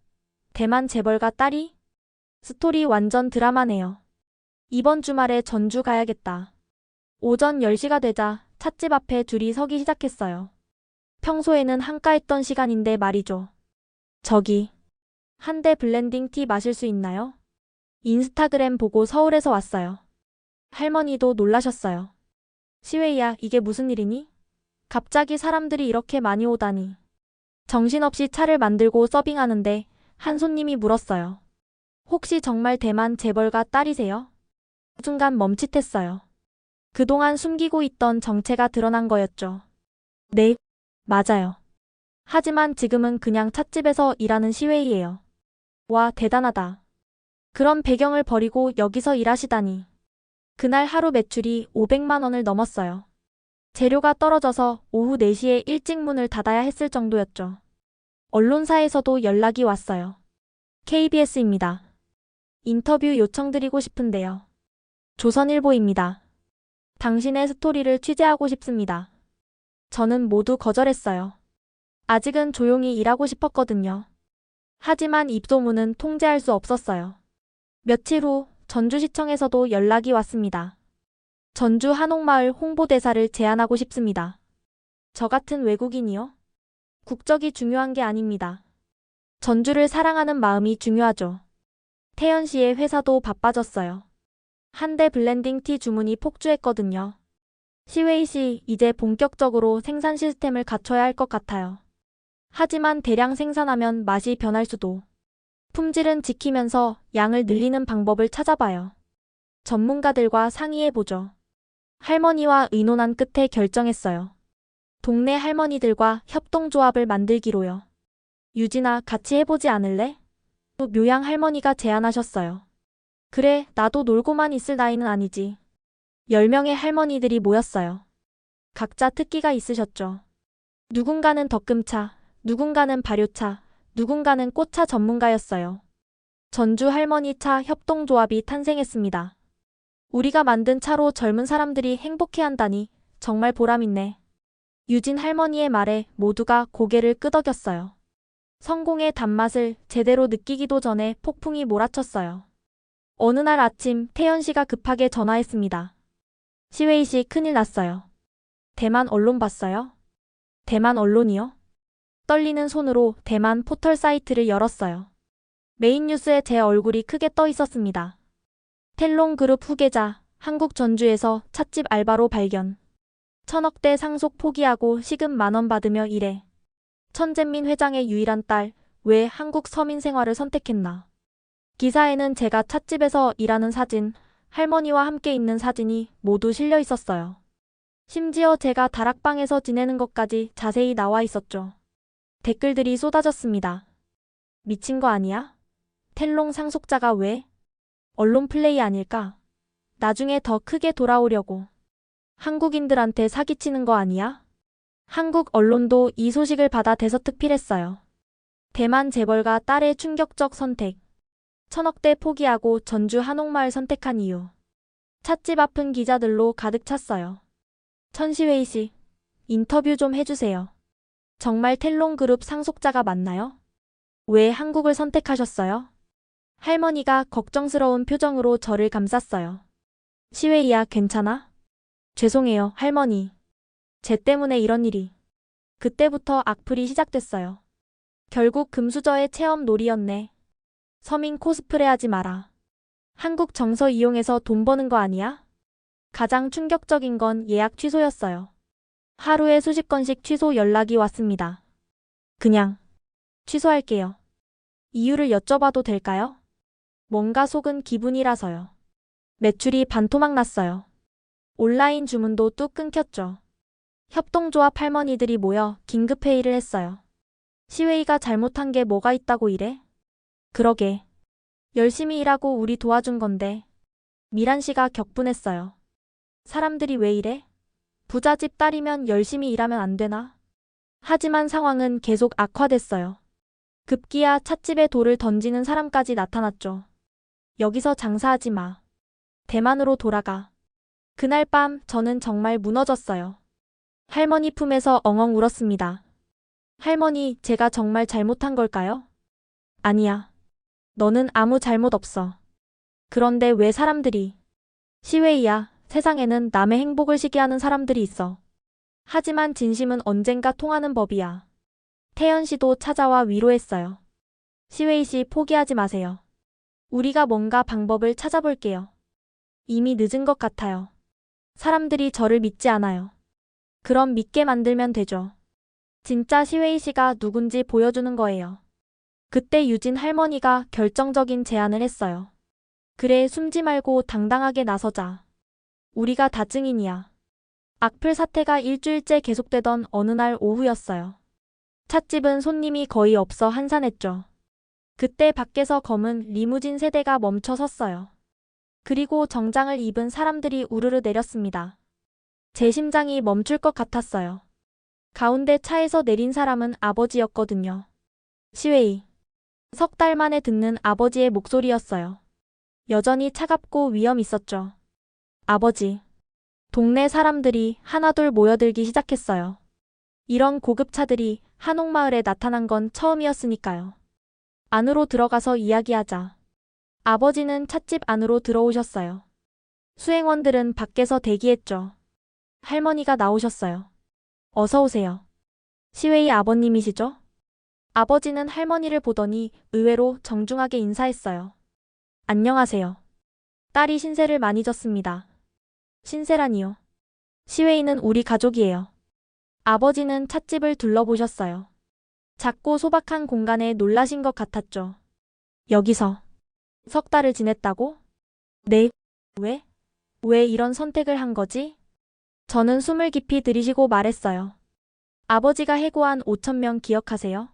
대만 재벌가 딸이? 스토리 완전 드라마네요. 이번 주말에 전주 가야겠다. 오전 10시가 되자 찻집 앞에 줄이 서기 시작했어요. 평소에는 한가했던 시간인데 말이죠. 저기, 한대 블렌딩 티 마실 수 있나요? 인스타그램 보고 서울에서 왔어요. 할머니도 놀라셨어요. 시웨이야, 이게 무슨 일이니? 갑자기 사람들이 이렇게 많이 오다니. 정신없이 차를 만들고 서빙하는데 한 손님이 물었어요. 혹시 정말 대만 재벌가 딸이세요? 순간 멈칫했어요. 그동안 숨기고 있던 정체가 드러난 거였죠. 네, 맞아요. 하지만 지금은 그냥 찻집에서 일하는 시웨이예요. 와, 대단하다. 그런 배경을 버리고 여기서 일하시다니. 그날 하루 매출이 500만 원을 넘었어요. 재료가 떨어져서 오후 4시에 일찍 문을 닫아야 했을 정도였죠. 언론사에서도 연락이 왔어요. KBS입니다. 인터뷰 요청드리고 싶은데요. 조선일보입니다. 당신의 스토리를 취재하고 싶습니다. 저는 모두 거절했어요. 아직은 조용히 일하고 싶었거든요. 하지만 입소문은 통제할 수 없었어요. 며칠 후 전주시청에서도 연락이 왔습니다. 전주 한옥마을 홍보대사를 제안하고 싶습니다. 저 같은 외국인이요? 국적이 중요한 게 아닙니다. 전주를 사랑하는 마음이 중요하죠. 태연 씨의 회사도 바빠졌어요. 한대 블렌딩 티 주문이 폭주했거든요. 시웨이 씨, 이제 본격적으로 생산 시스템을 갖춰야 할 것 같아요. 하지만 대량 생산하면 맛이 변할 수도. 품질은 지키면서 양을 늘리는 방법을 찾아봐요. 전문가들과 상의해보죠. 할머니와 의논한 끝에 결정했어요. 동네 할머니들과 협동조합을 만들기로요. 유진아, 같이 해보지 않을래? 묘양 할머니가 제안하셨어요. 그래, 나도 놀고만 있을 나이는 아니지. 10명의 할머니들이 모였어요. 각자 특기가 있으셨죠. 누군가는 덕금차, 누군가는 발효차, 누군가는 꽃차 전문가였어요. 전주 할머니 차 협동조합이 탄생했습니다. 우리가 만든 차로 젊은 사람들이 행복해한다니 정말 보람있네. 유진 할머니의 말에 모두가 고개를 끄덕였어요. 성공의 단맛을 제대로 느끼기도 전에 폭풍이 몰아쳤어요. 어느 날 아침 태연 씨가 급하게 전화했습니다. 시웨이 씨, 큰일 났어요. 대만 언론 봤어요? 대만 언론이요? 떨리는 손으로 대만 포털 사이트를 열었어요. 메인 뉴스에 제 얼굴이 크게 떠 있었습니다. 텔롱그룹 후계자, 한국 전주에서 찻집 알바로 발견. 1000억대 상속 포기하고 시급 10,000원 받으며 일해. 천재민 회장의 유일한 딸, 왜 한국 서민 생활을 선택했나. 기사에는 제가 찻집에서 일하는 사진, 할머니와 함께 있는 사진이 모두 실려 있었어요. 심지어 제가 다락방에서 지내는 것까지 자세히 나와 있었죠. 댓글들이 쏟아졌습니다. 미친 거 아니야? 텔롱 상속자가 왜? 언론 플레이 아닐까? 나중에 더 크게 돌아오려고. 한국인들한테 사기치는 거 아니야? 한국 언론도 이 소식을 받아 대서특필했어요. 대만 재벌가 딸의 충격적 선택. 1000억대 포기하고 전주 한옥마을 선택한 이유. 찻집 앞은 기자들로 가득 찼어요. 천시웨이 씨, 인터뷰 좀 해주세요. 정말 텔롱그룹 상속자가 맞나요? 왜 한국을 선택하셨어요? 할머니가 걱정스러운 표정으로 저를 감쌌어요. 시웨이야, 괜찮아? 죄송해요, 할머니. 쟤 때문에 이런 일이. 그때부터 악플이 시작됐어요. 결국 금수저의 체험 놀이였네. 서민 코스프레 하지 마라. 한국 정서 이용해서 돈 버는 거 아니야? 가장 충격적인 건 예약 취소였어요. 하루에 수십 건씩 취소 연락이 왔습니다. 그냥 취소할게요. 이유를 여쭤봐도 될까요? 뭔가 속은 기분이라서요. 매출이 반토막 났어요. 온라인 주문도 뚝 끊겼죠. 협동조합 할머니들이 모여 긴급회의를 했어요. 시웨이가 잘못한 게 뭐가 있다고 이래? 그러게. 열심히 일하고 우리 도와준 건데. 미란 씨가 격분했어요. 사람들이 왜 이래? 부잣집 딸이면 열심히 일하면 안 되나? 하지만 상황은 계속 악화됐어요. 급기야 찻집에 돌을 던지는 사람까지 나타났죠. 여기서 장사하지 마. 대만으로 돌아가. 그날 밤 저는 정말 무너졌어요. 할머니 품에서 엉엉 울었습니다. 할머니, 제가 정말 잘못한 걸까요? 아니야. 너는 아무 잘못 없어. 그런데 왜 사람들이. 시웨이야, 세상에는 남의 행복을 시기하는 사람들이 있어. 하지만 진심은 언젠가 통하는 법이야. 태연 씨도 찾아와 위로했어요. 시웨이 씨, 포기하지 마세요. 우리가 뭔가 방법을 찾아볼게요. 이미 늦은 것 같아요. 사람들이 저를 믿지 않아요. 그럼 믿게 만들면 되죠. 진짜 시웨이 씨가 누군지 보여주는 거예요. 그때 유진 할머니가 결정적인 제안을 했어요. 그래, 숨지 말고 당당하게 나서자. 우리가 다 증인이야. 악플 사태가 일주일째 계속되던 어느 날 오후였어요. 찻집은 손님이 거의 없어 한산했죠. 그때 밖에서 검은 리무진 세대가 멈춰 섰어요. 그리고 정장을 입은 사람들이 우르르 내렸습니다. 제 심장이 멈출 것 같았어요. 가운데 차에서 내린 사람은 아버지였거든요. 시웨이. 석 달 만에 듣는 아버지의 목소리였어요. 여전히 차갑고 위험 있었죠. 아버지. 동네 사람들이 하나둘 모여들기 시작했어요. 이런 고급차들이 한옥마을에 나타난 건 처음이었으니까요. 안으로 들어가서 이야기하자. 아버지는 찻집 안으로 들어오셨어요. 수행원들은 밖에서 대기했죠. 할머니가 나오셨어요. 어서 오세요. 시웨이 아버님이시죠? 아버지는 할머니를 보더니 의외로 정중하게 인사했어요. 안녕하세요. 딸이 신세를 많이 졌습니다. 신세라니요. 시웨이는 우리 가족이에요. 아버지는 찻집을 둘러보셨어요. 작고 소박한 공간에 놀라신 것 같았죠. 여기서 석 달을 지냈다고? 네. 왜? 왜 이런 선택을 한 거지? 저는 숨을 깊이 들이쉬고 말했어요. 아버지가 해고한 5천 명 기억하세요?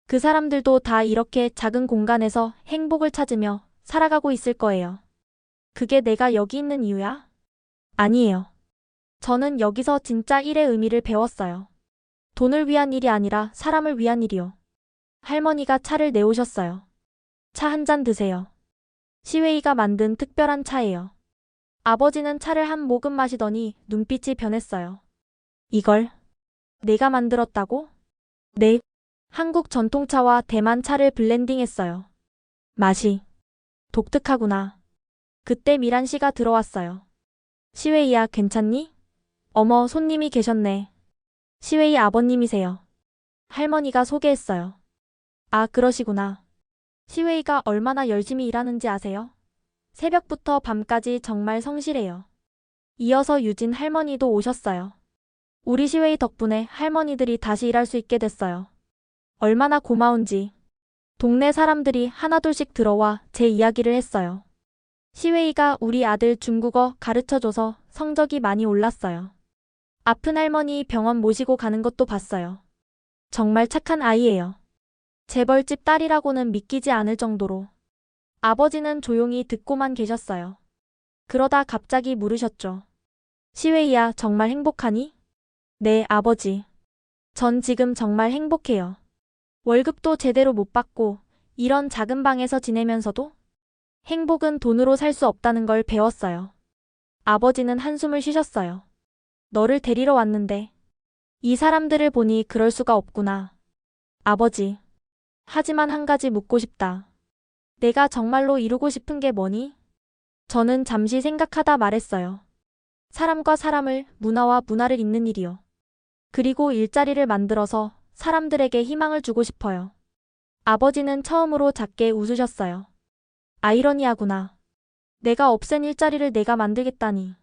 그 사람들도 다 이렇게 작은 공간에서 행복을 찾으며 살아가고 있을 거예요. 그게 내가 여기 있는 이유야? 아니에요. 저는 여기서 진짜 일의 의미를 배웠어요. 돈을 위한 일이 아니라 사람을 위한 일이요. 할머니가 차를 내오셨어요. 차 한 잔 드세요. 시웨이가 만든 특별한 차예요. 아버지는 차를 한 모금 마시더니 눈빛이 변했어요. 이걸 내가 만들었다고? 네. 한국 전통차와 대만 차를 블렌딩했어요. 맛이 독특하구나. 그때 미란 씨가 들어왔어요. 시웨이야, 괜찮니? 어머, 손님이 계셨네. 시웨이 아버님이세요. 할머니가 소개했어요. 아, 그러시구나. 시웨이가 얼마나 열심히 일하는지 아세요? 새벽부터 밤까지 정말 성실해요. 이어서 유진 할머니도 오셨어요. 우리 시웨이 덕분에 할머니들이 다시 일할 수 있게 됐어요. 얼마나 고마운지. 동네 사람들이 하나둘씩 들어와 제 이야기를 했어요. 시웨이가 우리 아들 중국어 가르쳐줘서 성적이 많이 올랐어요. 아픈 할머니 병원 모시고 가는 것도 봤어요. 정말 착한 아이예요. 재벌집 딸이라고는 믿기지 않을 정도로. 아버지는 조용히 듣고만 계셨어요. 그러다 갑자기 물으셨죠. 시웨이야, 정말 행복하니? 네, 아버지. 전 지금 정말 행복해요. 월급도 제대로 못 받고 이런 작은 방에서 지내면서도 행복은 돈으로 살 수 없다는 걸 배웠어요. 아버지는 한숨을 쉬셨어요. 너를 데리러 왔는데 이 사람들을 보니 그럴 수가 없구나. 아버지. 하지만 한 가지 묻고 싶다. 내가 정말로 이루고 싶은 게 뭐니? 저는 잠시 생각하다 말했어요. 사람과 사람을, 문화와 문화를 잇는 일이요. 그리고 일자리를 만들어서 사람들에게 희망을 주고 싶어요. 아버지는 처음으로 작게 웃으셨어요. 아이러니하구나. 내가 없앤 일자리를 내가 만들겠다니.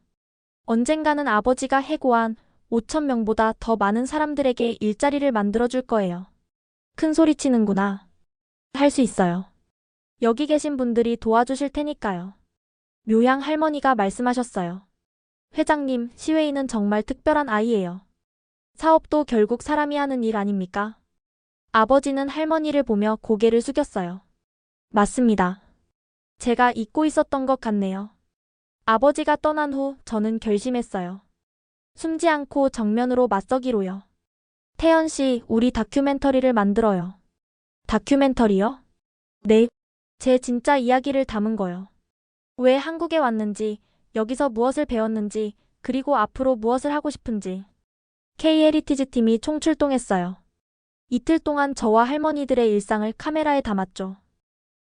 언젠가는 아버지가 해고한 5천 명보다 더 많은 사람들에게 일자리를 만들어줄 거예요. 큰 소리 치는구나. 할 수 있어요. 여기 계신 분들이 도와주실 테니까요. 묘양 할머니가 말씀하셨어요. 회장님, 시웨이는 정말 특별한 아이예요. 사업도 결국 사람이 하는 일 아닙니까? 아버지는 할머니를 보며 고개를 숙였어요. 맞습니다. 제가 잊고 있었던 것 같네요. 아버지가 떠난 후 저는 결심했어요. 숨지 않고 정면으로 맞서기로요. 태연 씨, 우리 다큐멘터리를 만들어요. 다큐멘터리요? 네. 제 진짜 이야기를 담은 거요. 왜 한국에 왔는지, 여기서 무엇을 배웠는지, 그리고 앞으로 무엇을 하고 싶은지. K-헤리티지 팀이 총출동했어요. 이틀 동안 저와 할머니들의 일상을 카메라에 담았죠.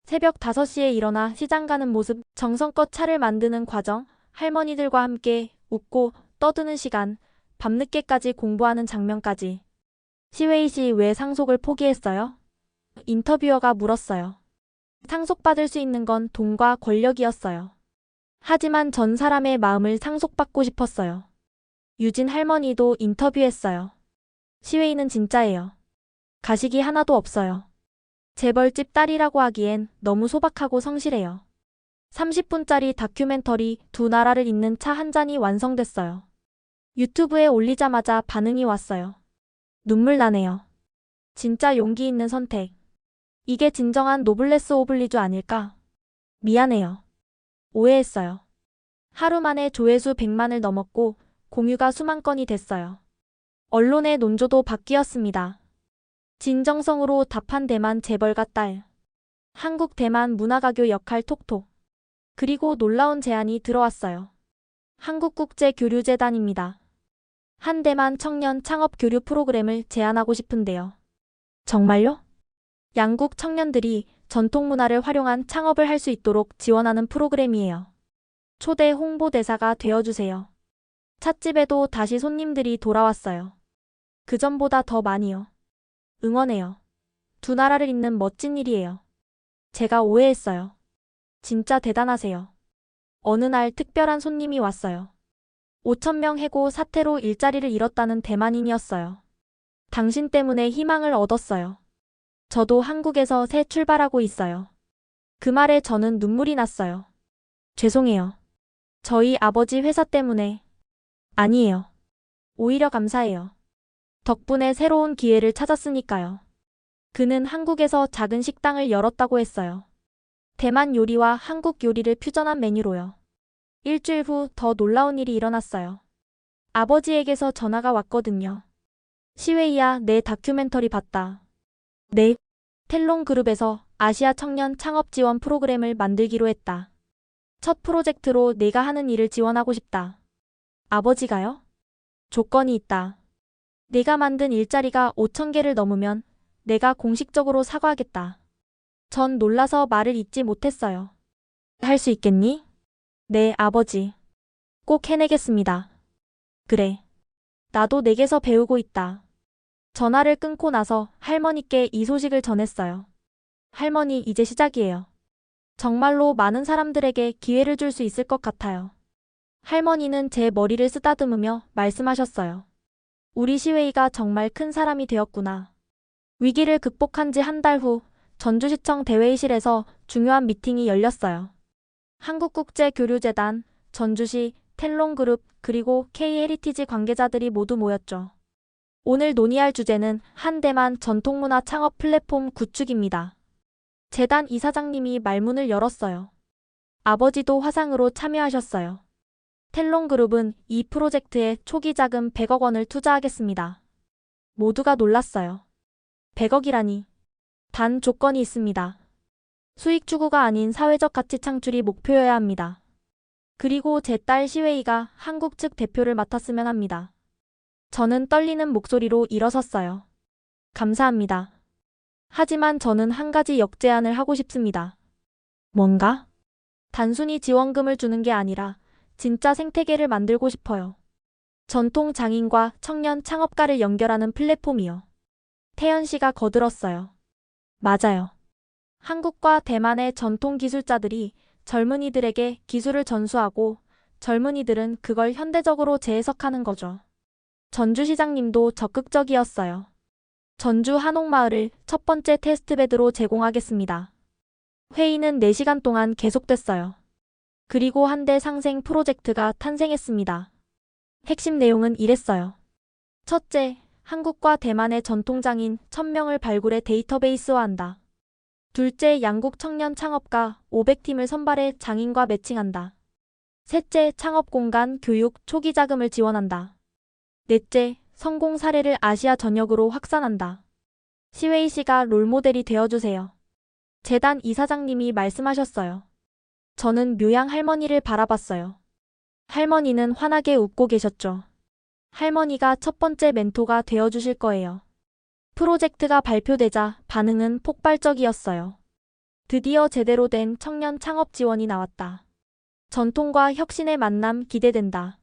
새벽 5시에 일어나 시장 가는 모습, 정성껏 차를 만드는 과정, 할머니들과 함께 웃고 떠드는 시간, 밤늦게까지 공부하는 장면까지. 시웨이 씨 왜 상속을 포기했어요? 인터뷰어가 물었어요. 상속받을 수 있는 건 돈과 권력이었어요. 하지만 전 사람의 마음을 상속받고 싶었어요. 유진 할머니도 인터뷰했어요. 시웨이는 진짜예요. 가식이 하나도 없어요. 재벌집 딸이라고 하기엔 너무 소박하고 성실해요. 30분짜리 다큐멘터리 두 나라를 잇는 차 한 잔이 완성됐어요. 유튜브에 올리자마자 반응이 왔어요. 눈물 나네요. 진짜 용기 있는 선택. 이게 진정한 노블레스 오블리주 아닐까? 미안해요. 오해했어요. 하루 만에 조회수 100만을 넘었고 공유가 수만 건이 됐어요. 언론의 논조도 바뀌었습니다. 진정성으로 답한 대만 재벌가 딸. 한국 대만 문화가교 역할 톡톡. 그리고 놀라운 제안이 들어왔어요. 한국국제교류재단입니다. 한대만 청년 창업 교류 프로그램을 제안하고 싶은데요. 정말요? 양국 청년들이 전통 문화를 활용한 창업을 할 수 있도록 지원하는 프로그램이에요. 초대 홍보대사가 되어주세요. 찻집에도 다시 손님들이 돌아왔어요. 그전보다 더 많이요. 응원해요. 두 나라를 잇는 멋진 일이에요. 제가 오해했어요. 진짜 대단하세요. 어느 날 특별한 손님이 왔어요. 5천 명 해고 사태로 일자리를 잃었다는 대만인이었어요. 당신 때문에 희망을 얻었어요. 저도 한국에서 새 출발하고 있어요. 그 말에 저는 눈물이 났어요. 죄송해요. 저희 아버지 회사 때문에. 아니에요. 오히려 감사해요. 덕분에 새로운 기회를 찾았으니까요. 그는 한국에서 작은 식당을 열었다고 했어요. 대만 요리와 한국 요리를 퓨전한 메뉴로요. 일주일 후 더 놀라운 일이 일어났어요. 아버지에게서 전화가 왔거든요. 시웨이야, 내 다큐멘터리 봤다. 네. 텔롱그룹에서 아시아 청년 창업 지원 프로그램을 만들기로 했다. 첫 프로젝트로 내가 하는 일을 지원하고 싶다. 아버지가요? 조건이 있다. 내가 만든 일자리가 5천 개를 넘으면 내가 공식적으로 사과하겠다. 전 놀라서 말을 잇지 못했어요. 할 수 있겠니? 네, 아버지. 꼭 해내겠습니다. 그래. 나도 내게서 배우고 있다. 전화를 끊고 나서 할머니께 이 소식을 전했어요. 할머니, 이제 시작이에요. 정말로 많은 사람들에게 기회를 줄 수 있을 것 같아요. 할머니는 제 머리를 쓰다듬으며 말씀하셨어요. 우리 시웨이가 정말 큰 사람이 되었구나. 위기를 극복한 지 한 달 후 전주시청 대회의실에서 중요한 미팅이 열렸어요. 한국국제교류재단, 전주시, 텔롱그룹, 그리고 K-헤리티지 관계자들이 모두 모였죠. 오늘 논의할 주제는 한대만 전통문화 창업 플랫폼 구축입니다. 재단 이사장님이 말문을 열었어요. 아버지도 화상으로 참여하셨어요. 텔롱그룹은 이 프로젝트에 초기 자금 100억 원을 투자하겠습니다. 모두가 놀랐어요. 100억이라니. 단 조건이 있습니다. 수익 추구가 아닌 사회적 가치 창출이 목표여야 합니다. 그리고 제 딸 시웨이가 한국 측 대표를 맡았으면 합니다. 저는 떨리는 목소리로 일어섰어요. 감사합니다. 하지만 저는 한 가지 역제안을 하고 싶습니다. 뭔가? 단순히 지원금을 주는 게 아니라 진짜 생태계를 만들고 싶어요. 전통 장인과 청년 창업가를 연결하는 플랫폼이요. 태연 씨가 거들었어요. 맞아요. 한국과 대만의 전통 기술자들이 젊은이들에게 기술을 전수하고 젊은이들은 그걸 현대적으로 재해석하는 거죠. 전주시장님도 적극적이었어요. 전주 한옥마을을 첫 번째 테스트베드로 제공하겠습니다. 회의는 4시간 동안 계속됐어요. 그리고 한대 상생 프로젝트가 탄생했습니다. 핵심 내용은 이랬어요. 첫째, 한국과 대만의 전통장인 1000명을 발굴해 데이터베이스화한다. 둘째, 양국 청년 창업가 500팀을 선발해 장인과 매칭한다. 셋째, 창업 공간, 교육, 초기 자금을 지원한다. 넷째, 성공 사례를 아시아 전역으로 확산한다. 시웨이 씨가 롤모델이 되어주세요. 재단 이사장님이 말씀하셨어요. 저는 묘양 할머니를 바라봤어요. 할머니는 환하게 웃고 계셨죠. 할머니가 첫 번째 멘토가 되어주실 거예요. 프로젝트가 발표되자 반응은 폭발적이었어요. 드디어 제대로 된 청년 창업 지원이 나왔다. 전통과 혁신의 만남 기대된다.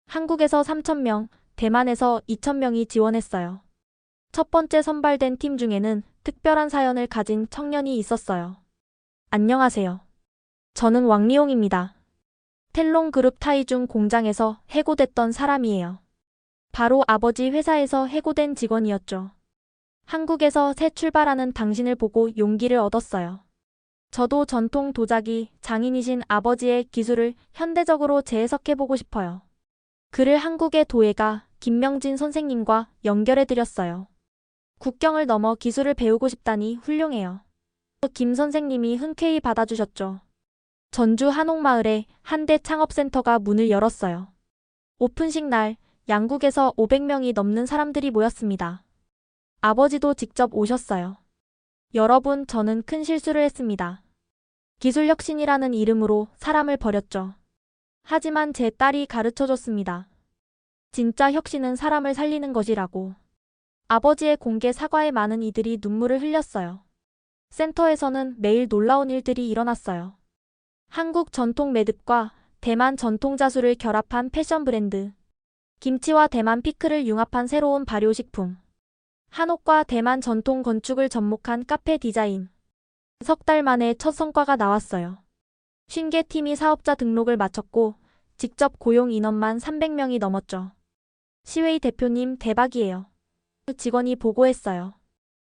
한국에서 3,000명, 대만에서 2,000명이 지원했어요. 첫 번째 선발된 팀 중에는 특별한 사연을 가진 청년이 있었어요. 안녕하세요. 저는 왕리용입니다. 텔롱그룹 타이중 공장에서 해고됐던 사람이에요. 바로 아버지 회사에서 해고된 직원이었죠. 한국에서 새 출발하는 당신을 보고 용기를 얻었어요. 저도 전통 도자기 장인이신 아버지의 기술을 현대적으로 재해석해보고 싶어요. 그를 한국의 도예가 김명진 선생님과 연결해드렸어요. 국경을 넘어 기술을 배우고 싶다니 훌륭해요. 김 선생님이 흔쾌히 받아주셨죠. 전주 한옥마을에 한대 창업센터가 문을 열었어요. 오픈식 날 양국에서 500명이 넘는 사람들이 모였습니다. 아버지도 직접 오셨어요. 여러분, 저는 큰 실수를 했습니다. 기술혁신이라는 이름으로 사람을 버렸죠. 하지만 제 딸이 가르쳐줬습니다. 진짜 혁신은 사람을 살리는 것이라고. 아버지의 공개 사과에 많은 이들이 눈물을 흘렸어요. 센터에서는 매일 놀라운 일들이 일어났어요. 한국 전통 매듭과 대만 전통 자수를 결합한 패션 브랜드. 김치와 대만 피클을 융합한 새로운 발효식품. 한옥과 대만 전통 건축을 접목한 카페 디자인. 석 달 만에 첫 성과가 나왔어요. 50개 팀이 사업자 등록을 마쳤고 직접 고용 인원만 300명이 넘었죠. 시웨이 대표님 대박이에요. 직원이 보고했어요.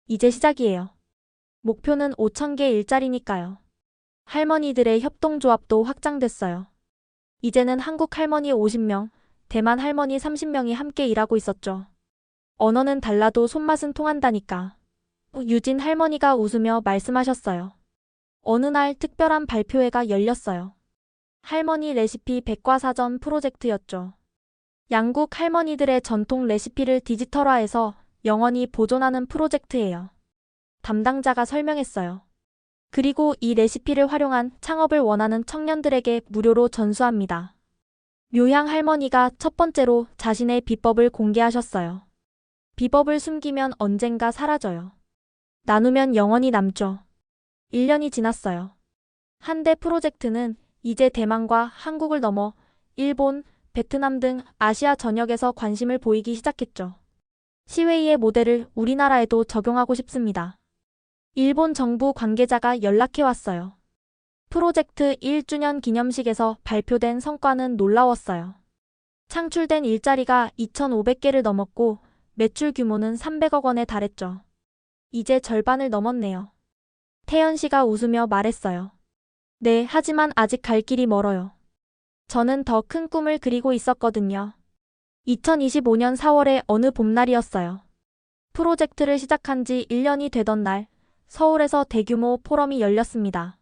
이제 시작이에요. 목표는 5,000개 일자리니까요. 할머니들의 협동조합도 확장됐어요. 이제는 한국 할머니 50명, 대만 할머니 30명이 함께 일하고 있었죠. 언어는 달라도 손맛은 통한다니까. 유진 할머니가 웃으며 말씀하셨어요. 어느 날 특별한 발표회가 열렸어요. 할머니 레시피 백과사전 프로젝트였죠. 양국 할머니들의 전통 레시피를 디지털화해서 영원히 보존하는 프로젝트예요. 담당자가 설명했어요. 그리고 이 레시피를 활용한 창업을 원하는 청년들에게 무료로 전수합니다. 묘양 할머니가 첫 번째로 자신의 비법을 공개하셨어요. 비법을 숨기면 언젠가 사라져요. 나누면 영원히 남죠. 1년이 지났어요. 한대 프로젝트는 이제 대만과 한국을 넘어 일본, 베트남 등 아시아 전역에서 관심을 보이기 시작했죠. 시웨이의 모델을 우리나라에도 적용하고 싶습니다. 일본 정부 관계자가 연락해왔어요. 프로젝트 1주년 기념식에서 발표된 성과는 놀라웠어요. 창출된 일자리가 2,500개를 넘었고 매출 규모는 300억 원에 달했죠. 이제 절반을 넘었네요. 태연 씨가 웃으며 말했어요. 네, 하지만 아직 갈 길이 멀어요. 저는 더 큰 꿈을 그리고 있었거든요. 2025년 4월의 어느 봄날이었어요. 프로젝트를 시작한 지 1년이 되던 날, 서울에서 대규모 포럼이 열렸습니다.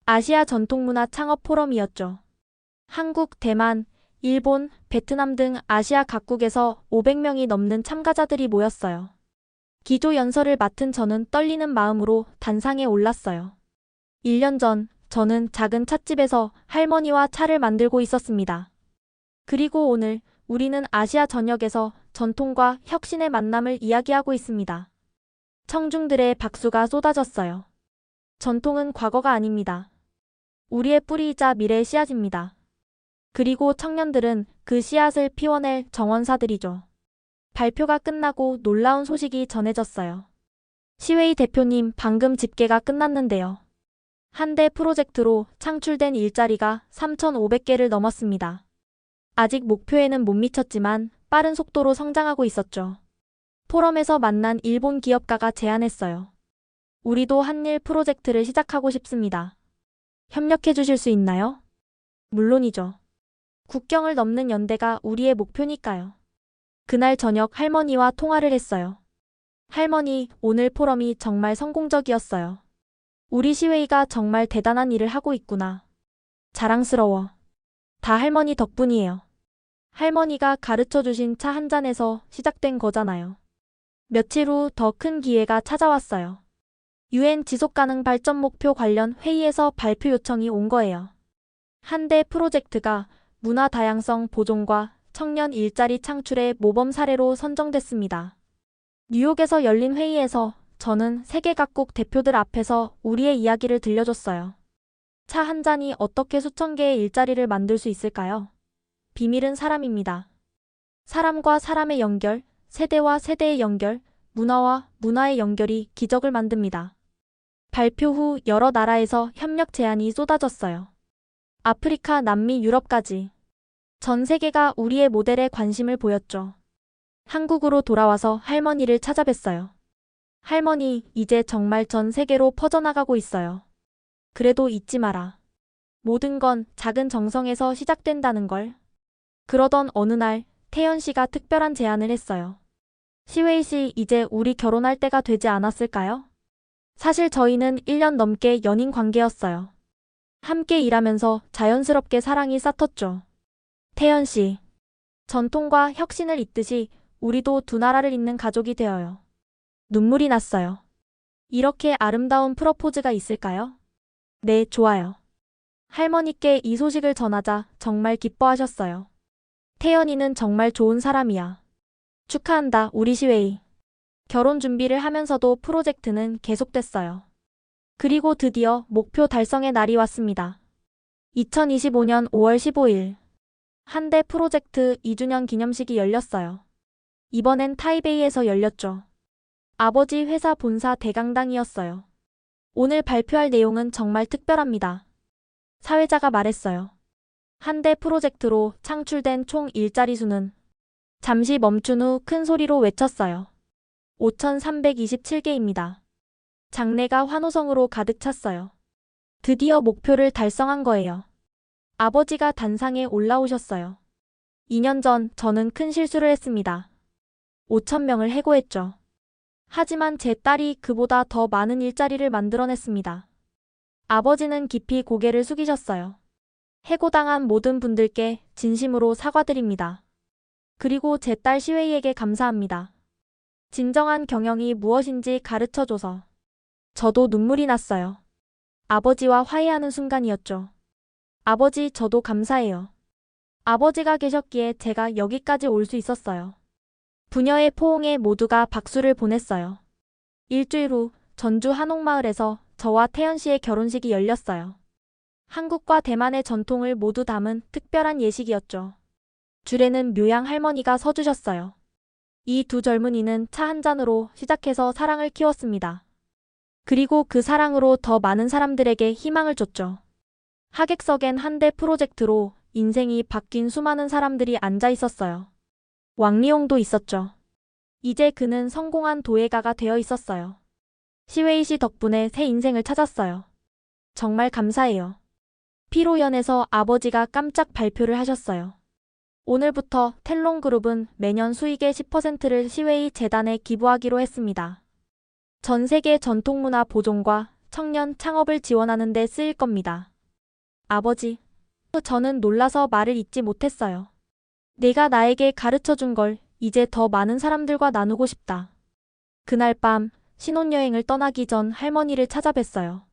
아시아 전통문화 창업 포럼이었죠. 한국, 대만, 일본, 베트남 등 아시아 각국에서 500명이 넘는 참가자들이 모였어요. 기조 연설을 맡은 저는 떨리는 마음으로 단상에 올랐어요. 1년 전, 저는 작은 찻집에서 할머니와 차를 만들고 있었습니다. 그리고 오늘, 우리는 아시아 전역에서 전통과 혁신의 만남을 이야기하고 있습니다. 청중들의 박수가 쏟아졌어요. 전통은 과거가 아닙니다. 우리의 뿌리이자 미래의 씨앗입니다. 그리고 청년들은 그 씨앗을 피워낼 정원사들이죠. 발표가 끝나고 놀라운 소식이 전해졌어요. 시웨이 대표님, 방금 집계가 끝났는데요. 한 대 프로젝트로 창출된 일자리가 3,500개를 넘었습니다. 아직 목표에는 못 미쳤지만 빠른 속도로 성장하고 있었죠. 포럼에서 만난 일본 기업가가 제안했어요. 우리도 한일 프로젝트를 시작하고 싶습니다. 협력해 주실 수 있나요? 물론이죠. 국경을 넘는 연대가 우리의 목표니까요. 그날 저녁 할머니와 통화를 했어요. 할머니, 오늘 포럼이 정말 성공적이었어요. 우리 시웨이가 정말 대단한 일을 하고 있구나. 자랑스러워. 다 할머니 덕분이에요. 할머니가 가르쳐 주신 차 한 잔에서 시작된 거잖아요. 며칠 후 더 큰 기회가 찾아왔어요. UN 지속가능 발전 목표 관련 회의에서 발표 요청이 온 거예요. 한 대 프로젝트가 문화 다양성 보존과 청년 일자리 창출의 모범 사례로 선정됐습니다. 뉴욕에서 열린 회의에서 저는 세계 각국 대표들 앞에서 우리의 이야기를 들려줬어요. 차 한 잔이 어떻게 수천 개의 일자리를 만들 수 있을까요? 비밀은 사람입니다. 사람과 사람의 연결, 세대와 세대의 연결, 문화와 문화의 연결이 기적을 만듭니다. 발표 후 여러 나라에서 협력 제안이 쏟아졌어요. 아프리카, 남미, 유럽까지. 전 세계가 우리의 모델에 관심을 보였죠. 한국으로 돌아와서 할머니를 찾아뵀어요. 할머니, 이제 정말 전 세계로 퍼져나가고 있어요. 그래도 잊지 마라. 모든 건 작은 정성에서 시작된다는 걸. 그러던 어느 날 태연 씨가 특별한 제안을 했어요. 시웨이 씨, 이제 우리 결혼할 때가 되지 않았을까요? 사실 저희는 1년 넘게 연인 관계였어요. 함께 일하면서 자연스럽게 사랑이 싹텄죠. 태연 씨, 전통과 혁신을 잇듯이 우리도 두 나라를 잇는 가족이 되어요. 눈물이 났어요. 이렇게 아름다운 프러포즈가 있을까요? 네, 좋아요. 할머니께 이 소식을 전하자 정말 기뻐하셨어요. 태연이는 정말 좋은 사람이야. 축하한다, 우리 시웨이. 결혼 준비를 하면서도 프로젝트는 계속됐어요. 그리고 드디어 목표 달성의 날이 왔습니다. 2025년 5월 15일. 한 대 프로젝트 2주년 기념식이 열렸어요. 이번엔 타이베이에서 열렸죠. 아버지 회사 본사 대강당이었어요. 오늘 발표할 내용은 정말 특별합니다. 사회자가 말했어요. 한 대 프로젝트로 창출된 총 일자리 수는 잠시 멈춘 후 큰 소리로 외쳤어요. 5,327개입니다. 장내가 환호성으로 가득 찼어요. 드디어 목표를 달성한 거예요. 아버지가 단상에 올라오셨어요. 2년 전 저는 큰 실수를 했습니다. 5,000명을 해고했죠. 하지만 제 딸이 그보다 더 많은 일자리를 만들어냈습니다. 아버지는 깊이 고개를 숙이셨어요. 해고당한 모든 분들께 진심으로 사과드립니다. 그리고 제 딸 시웨이에게 감사합니다. 진정한 경영이 무엇인지 가르쳐줘서. 저도 눈물이 났어요. 아버지와 화해하는 순간이었죠. 아버지, 저도 감사해요. 아버지가 계셨기에 제가 여기까지 올 수 있었어요. 부녀의 포옹에 모두가 박수를 보냈어요. 일주일 후 전주 한옥마을에서 저와 태연 씨의 결혼식이 열렸어요. 한국과 대만의 전통을 모두 담은 특별한 예식이었죠. 줄에는 묘양 할머니가 서주셨어요. 이 두 젊은이는 차 한 잔으로 시작해서 사랑을 키웠습니다. 그리고 그 사랑으로 더 많은 사람들에게 희망을 줬죠. 하객석엔 한 대 프로젝트로 인생이 바뀐 수많은 사람들이 앉아 있었어요. 왕리용도 있었죠. 이제 그는 성공한 도예가가 되어 있었어요. 시웨이 씨 덕분에 새 인생을 찾았어요. 정말 감사해요. 피로연에서 아버지가 깜짝 발표를 하셨어요. 오늘부터 텔롱그룹은 매년 수익의 10%를 시웨이 재단에 기부하기로 했습니다. 전 세계 전통문화 보존과 청년 창업을 지원하는 데 쓰일 겁니다. 아버지, 저는 놀라서 말을 잇지 못했어요. 내가 나에게 가르쳐준 걸 이제 더 많은 사람들과 나누고 싶다. 그날 밤 신혼여행을 떠나기 전 할머니를 찾아뵀어요.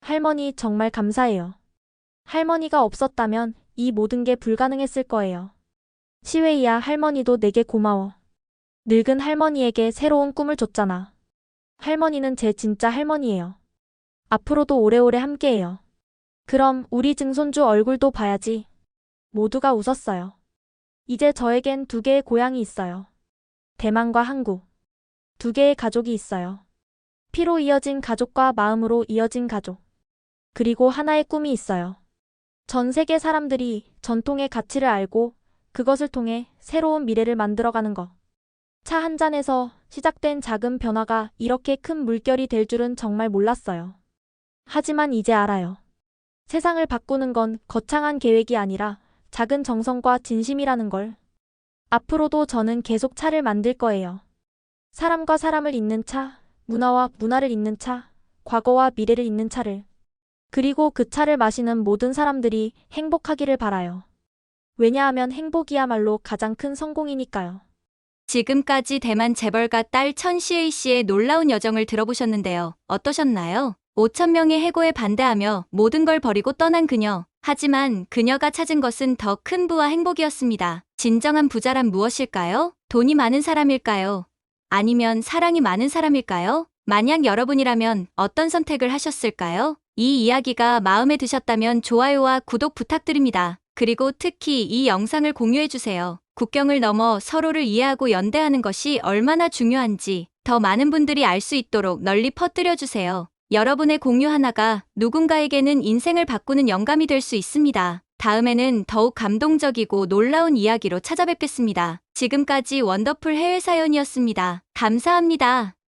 할머니, 정말 감사해요. 할머니가 없었다면 이 모든 게 불가능했을 거예요. 시웨이야, 할머니도 내게 고마워. 늙은 할머니에게 새로운 꿈을 줬잖아. 할머니는 제 진짜 할머니예요. 앞으로도 오래오래 함께해요. 그럼 우리 증손주 얼굴도 봐야지. 모두가 웃었어요. 이제 저에겐 두 개의 고향이 있어요. 대만과 한국. 두 개의 가족이 있어요. 피로 이어진 가족과 마음으로 이어진 가족. 그리고 하나의 꿈이 있어요. 전 세계 사람들이 전통의 가치를 알고 그것을 통해 새로운 미래를 만들어가는 것. 차 한 잔에서 시작된 작은 변화가 이렇게 큰 물결이 될 줄은 정말 몰랐어요. 하지만 이제 알아요. 세상을 바꾸는 건 거창한 계획이 아니라 작은 정성과 진심이라는 걸. 앞으로도 저는 계속 차를 만들 거예요. 사람과 사람을 잇는 차, 문화와 문화를 잇는 차, 과거와 미래를 잇는 차를. 그리고 그 차를 마시는 모든 사람들이 행복하기를 바라요. 왜냐하면 행복이야말로 가장 큰 성공이니까요. 지금까지 대만 재벌가 딸 천시의 씨의 놀라운 여정을 들어보셨는데요. 어떠셨나요? 5천 명의 해고에 반대하며 모든 걸 버리고 떠난 그녀. 하지만 그녀가 찾은 것은 더 큰 부와 행복이었습니다. 진정한 부자란 무엇일까요? 돈이 많은 사람일까요? 아니면 사랑이 많은 사람일까요? 만약 여러분이라면 어떤 선택을 하셨을까요? 이 이야기가 마음에 드셨다면 좋아요와 구독 부탁드립니다. 그리고 특히 이 영상을 공유해주세요. 국경을 넘어 서로를 이해하고 연대하는 것이 얼마나 중요한지 더 많은 분들이 알 수 있도록 널리 퍼뜨려주세요. 여러분의 공유 하나가 누군가에게는 인생을 바꾸는 영감이 될 수 있습니다. 다음에는 더욱 감동적이고 놀라운 이야기로 찾아뵙겠습니다. 지금까지 원더풀 해외 사연이었습니다. 감사합니다.